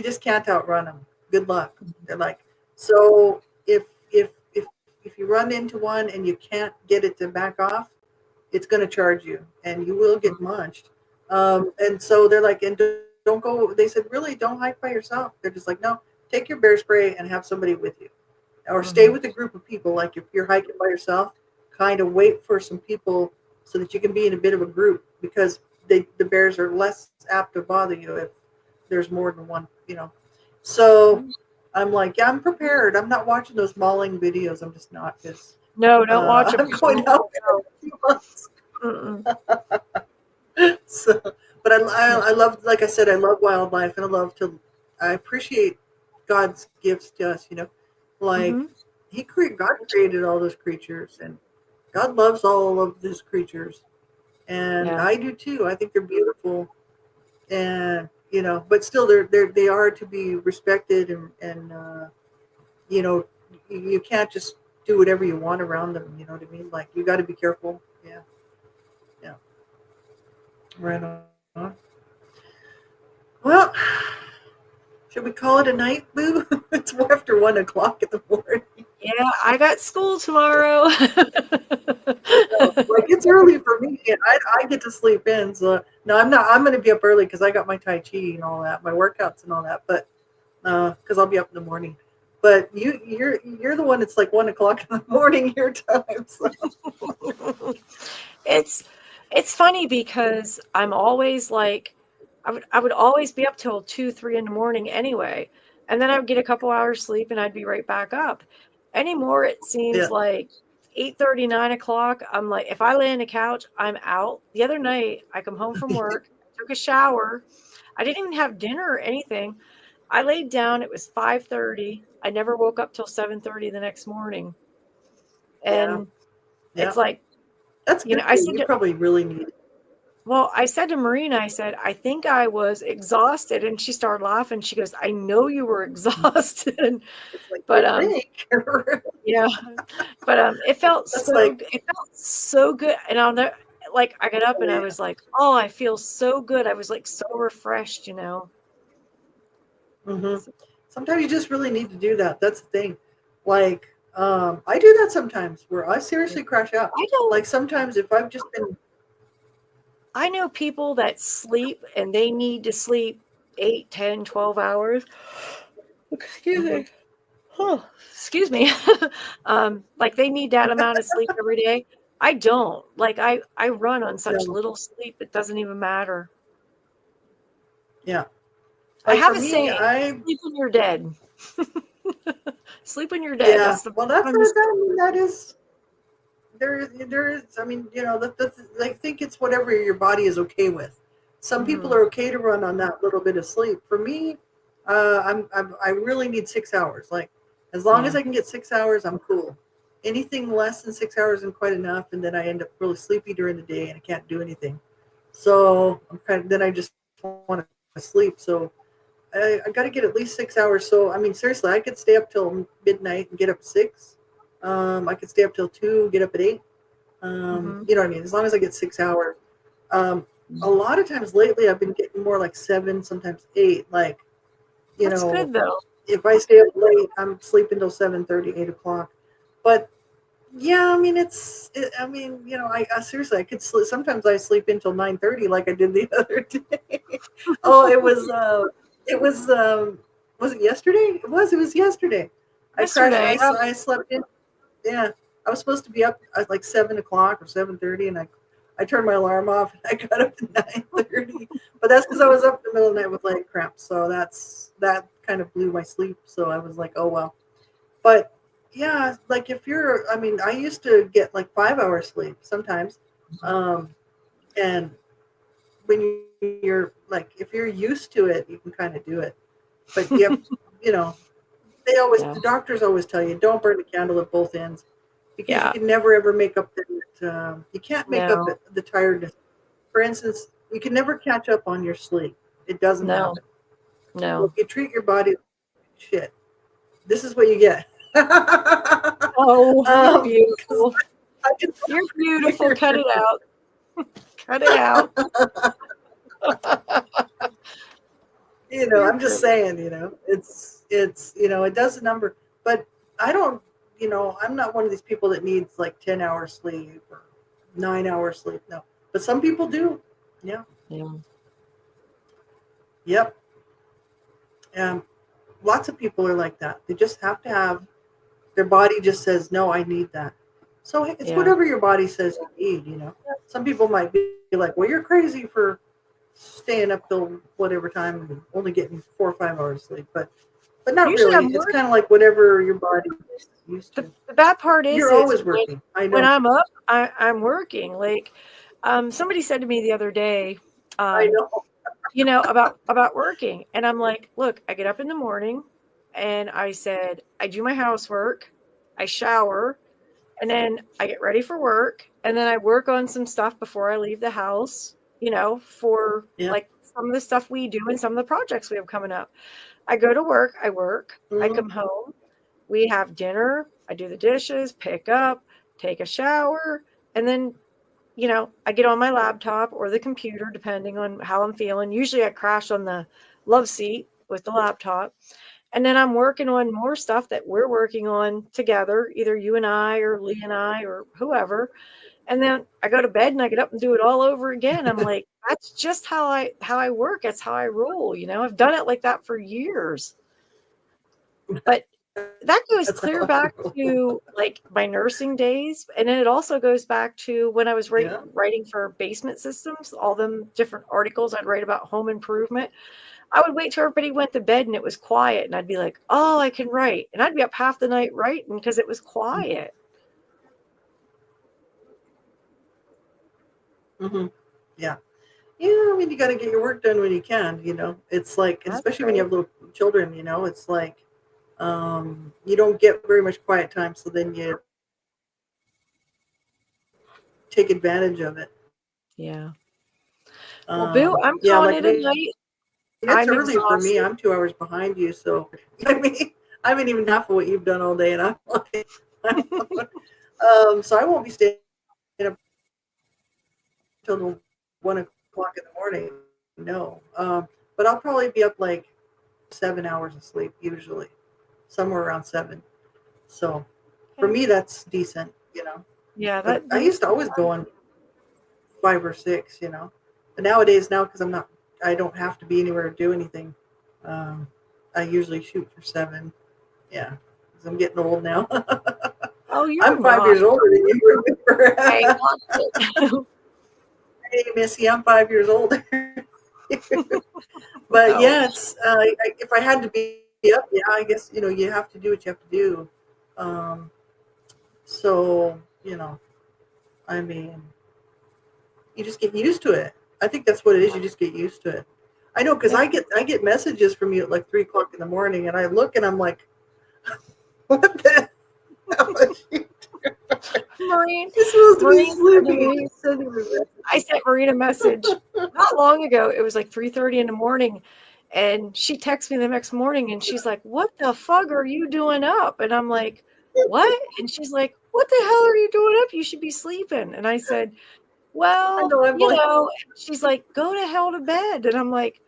just can't outrun them. Good luck. They're like, so if you run into one and you can't get it to back off, it's going to charge you and you will get munched. And so they're like, and don't go. They said, really, don't hike by yourself. They're just like, no, take your bear spray and have somebody with you, or stay with a group of people. Like if you're hiking by yourself, kind of wait for some people so that you can be in a bit of a group, because the bears are less apt to bother you if there's more than one, you know. So I'm like, yeah, I'm prepared. I'm not watching those mauling videos. I'm just not. No, don't watch them. I'm going out in a few months. So, but I love, like I said, I love wildlife, and I appreciate God's gifts to us, you know, like God created all those creatures, and God loves all of these creatures, and I do too. I think they're beautiful, and you know, but still, they are to be respected, and you know, you can't just do whatever you want around them. You know what I mean? Like, you got to be careful. Yeah. Right on. Well, should we call it a night, Boo? It's after 1 o'clock in the morning. Yeah, I got school tomorrow. Like, it's early for me, and I get to sleep in. So no, I'm not. I'm going to be up early because I got my Tai Chi and all that, my workouts and all that. But because I'll be up in the morning. But you're the one that's like 1 o'clock in the morning your time. So. It's funny because I'm always like, I would always be up till 2, 3 in the morning anyway, and then I would get a couple hours sleep and I'd be right back up. Anymore, it seems like 8:30, 9 o'clock. I'm like, if I lay on the couch, I'm out. The other night, I come home from work, took a shower. I didn't even have dinner or anything. I laid down. It was 5:30. I never woke up till 7:30 the next morning. And it's like, that's good. I said, you probably really need it. Well, I said to Marina, I said, I think I was exhausted. And she started laughing. She goes, I know you were exhausted. Like, but yeah, but it felt so good. And I got up and I was like, oh, I feel so good. I was like so refreshed, you know. Sometimes you just really need to do that. That's the thing. Like, I do that sometimes where I seriously crash out. I don't like sometimes if I've just been. I know people that sleep and they need to sleep 8, 10, 12 hours. Excuse me. Oh, excuse me. Like they need that amount of sleep every day. I don't. Like I run on such little sleep, it doesn't even matter. Yeah. Like I have a saying, sleep when you're dead. Sleep when you're dead. Yeah. That's the Well, that's time to what sleep. I mean. That is there is. I mean, I think it's whatever your body is okay with. Some people Mm-hmm. are okay to run on that little bit of sleep. For me, I really need 6 hours. Like, as long as Yeah. I can get 6 hours, I'm cool. Anything less than 6 hours isn't quite enough, and then I end up really sleepy during the day and I can't do anything. So then I just want to sleep. So I got to get at least 6 hours. So I mean, seriously, I could stay up till midnight and get up at 6. I could stay up till 2, get up at 8. Mm-hmm. You know what I mean? As long as I get 6 hours. Um, a lot of times lately, I've been getting more like 7, sometimes 8. Like, you That's know, good though. if I stay up late, I'm sleeping till 7:30, 8 o'clock. But yeah, I mean, I mean, I seriously, I could sleep. Sometimes I sleep until 9:30, like I did the other day. Oh, was it yesterday? It was yesterday. I crashed. Yesterday, I slept in. Yeah, I was supposed to be up at like 7 o'clock or 7:30, and I turned my alarm off. And I got up at 9:30, but that's because I was up in the middle of the night with leg cramps. So that kind of blew my sleep. So I was like, oh well. But yeah, like I mean, I used to get like 5 hours sleep sometimes, um, and when you're like, if you're used to it, you can kind of do it. But you have, you know, yeah, the doctors always tell you, don't burn the candle at both ends, because you yeah, can never ever make up you can't make up no, the tiredness. For instance, you can never catch up on your sleep. It doesn't no, happen. So if no. you treat your body like shit, this is what you get. Oh, you're 'Cause beautiful. I just You're beautiful. Cut it out. Cut it out. You're I'm just great. saying, it's it does a number, but I don't, I'm not one of these people that needs like 10 hours sleep or 9 hours sleep. No, but some people do. Yeah. Yeah, Yep. Um, Lots of people are like that. They just have to have their body just says, no, I need that. So it's yeah. whatever your body says you need. Some people might be like, well, you're crazy for staying up till whatever time and only getting 4 or 5 hours sleep, but not Usually really. I'm It's working. kind of like whatever your body is used to. The bad part You're is always working. I when know. I'm up, I'm working. Like, somebody said to me the other day, I um, know. about working, and I'm like, look, I get up in the morning, and I said I do my housework, I shower, and then I get ready for work, and then I work on some stuff before I leave the house. For Yeah. like some of the stuff we do and some of the projects we have coming up. I go to work, I work, I Mm-hmm. come home, we have dinner, I do the dishes, pick up, take a shower, and then, I get on my laptop or the computer, depending on how I'm feeling. Usually I crash on the love seat with the laptop. And then I'm working on more stuff that we're working on together, either you and I or Lee and I or whoever. And then I go to bed and I get up and do it all over again. I'm like, that's just how I work. That's how I roll. I've done it like that for years. But that goes That's how clear I back roll. to like my nursing days. And then it also goes back to when I was Yeah. writing for basement systems, all them different articles I'd write about home improvement. I would wait till everybody went to bed and it was quiet. And I'd be like, oh, I can write. And I'd be up half the night writing because it was quiet. Mm-hmm. Yeah. Yeah. I mean, you got to get your work done when you can. It's like, That's especially when you right. have little children. It's like you don't get very much quiet time, so then you take advantage of it. Yeah. Well, Boo, I'm Yeah, calling like it a me, night. it's I'm early for me. exhausted. I'm 2 hours behind you, so I mean, I haven't even half of what you've done all day, and I'm like, so I won't be staying up till 1 o'clock in the morning. No, but I'll probably be up like 7 hours of sleep usually, somewhere around 7. So for Okay. me, that's decent. Yeah, But that I makes used to sense. always go on 5 or 6. But nowadays, because I don't have to be anywhere to do anything. Um, I usually shoot for 7. Yeah, because I'm getting old now. Oh, you're I'm 5 not. years older than you remember. Hang on to it. Hey, Missy, I'm 5 years older. But No. yeah, it's if I had to be Yep, yeah, I guess, you have to do what you have to do. Um, so, I mean, you just get used to it. I think that's what it is. You just get used to it. I know because Yeah. I get messages from you at like 3 o'clock in the morning, and I look and I'm like, what the hell is she? Maureen, You're supposed to be Maureen said to sleeping. me, You just send me a message. I sent Maureen a message not long ago. It was like 3:30 in the morning. And she texted me the next morning and she's like, "What the fuck are you doing up?" And I'm like, "What?" And she's like, "What the hell are you doing up? You should be sleeping." And I said, I "Well, know. I'm like, she's like, "Go to hell to bed." And I'm like,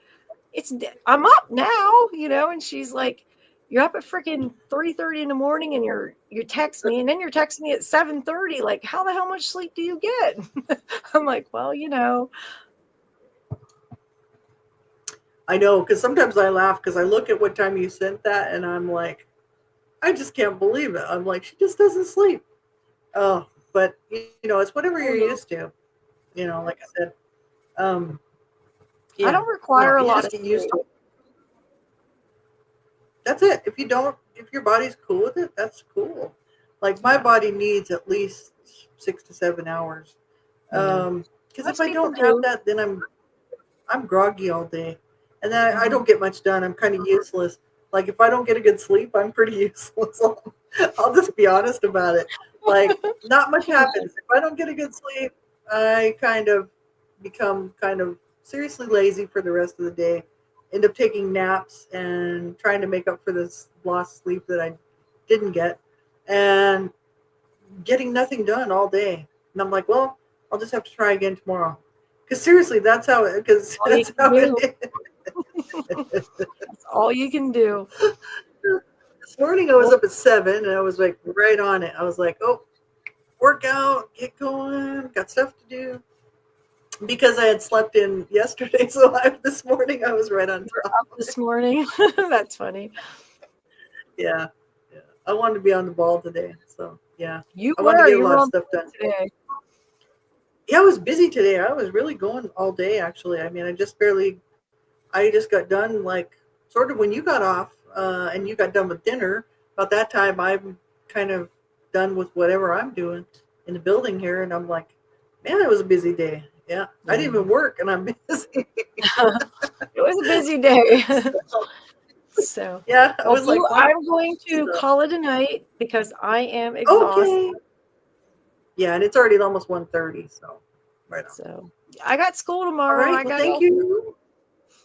I'm up now, and she's like, "You're up at freaking 3:30 in the morning and you text me and then you're texting me at 7:30. Like, how the hell much sleep do you get?" I'm like, "Well, I know, because sometimes I laugh because I look at what time you sent that, and I'm like, I just can't believe it. I'm like, she just doesn't sleep. Oh, but it's whatever oh you're no. used to. Like I said, um, I yeah, don't require a you lot just of get used sleep." to it. That's it. If your body's cool with it, that's cool. Like my Yeah. body needs at least 6 to 7 hours. Yeah. Because if Most I people don't have do. that, then I'm groggy all day, and then I Hmm. don't get much done. I'm kind of useless. Like if I don't get a good sleep, I'm pretty useless. I'll just be honest about it. Like not much happens if I don't get a good sleep. I kind of become kind of seriously lazy for the rest of the day. End up taking naps and trying to make up for this lost sleep that I didn't get, and getting nothing done all day. And I'm like, well, I'll just have to try again tomorrow. Because seriously, because All you that's can how do. it is. That's all you can do. This morning I was Well, up at 7 and I was like right on it. I was like, oh, work out, get going, got stuff to do. Because I had slept in yesterday, so this morning I was right on we're top. up this morning. That's funny. Yeah, yeah. I wanted to be on the ball today, so yeah, You I wanted to were. get a You lot were of on stuff done. today. Yeah, I was busy today. I was really going all day actually. I mean, I just got done like sort of when you got off, and you got done with dinner. About that time, I'm kind of done with whatever I'm doing in the building here, and I'm like, man, it was a busy day. Yeah, I Yeah. didn't even work, and I'm busy. It was a busy day. So, So, yeah, I well, was Boo, like, wow. I'm going to So, call it a night because I am exhausted. okay. Yeah, and it's already almost 1:30, so right on. So, I got school All tomorrow. right. Well, thank you.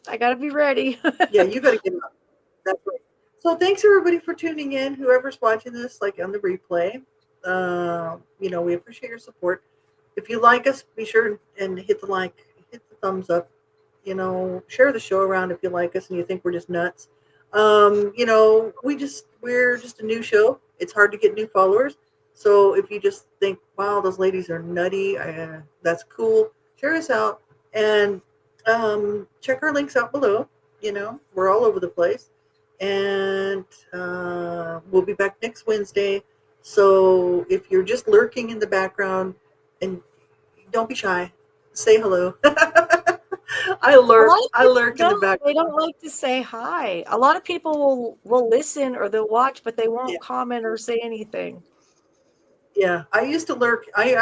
I gotta be ready. Yeah, you got to get up. That's right. So thanks everybody for tuning in. Whoever's watching this, like on the replay, we appreciate your support. If you like us, be sure and hit the like, hit the thumbs up. Share the show around if you like us and you think we're just nuts. We're just a new show. It's hard to get new followers. So if you just think, wow, those ladies are nutty, that's cool. Share us out and check our links out below. We're all over the place, and we'll be back next Wednesday. So if you're just lurking in the background, and don't be shy, say hello. I A lurk. lot of I people lurk in the back. they don't like to say hi. A lot of people will listen or they'll watch, but they Yeah, won't comment or say anything. yeah. I used to lurk. I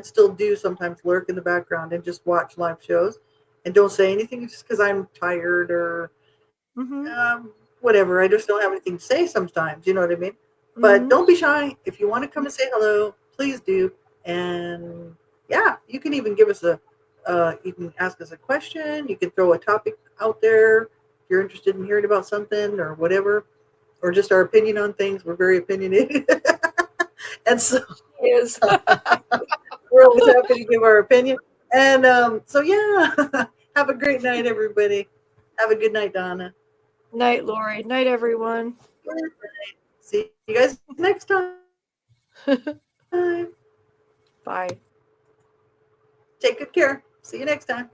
still do sometimes lurk in the background and just watch live shows, and don't say anything just because I'm tired or Mm-hmm. whatever. I just don't have anything to say sometimes. You know what I mean? But Mm-hmm. don't be shy. If you want to come and say hello, please do. And yeah, you can even give us you can ask us a question. You can throw a topic out there if you're interested in hearing about something or whatever, or just our opinion on things. We're very opinionated. And so Is we're always happy to give our opinion. And so, yeah, have a great night, everybody. Have a good night, Donna. Night, Lori. Night, everyone. Good night. See you guys next time. Bye. Take good care. See you next time.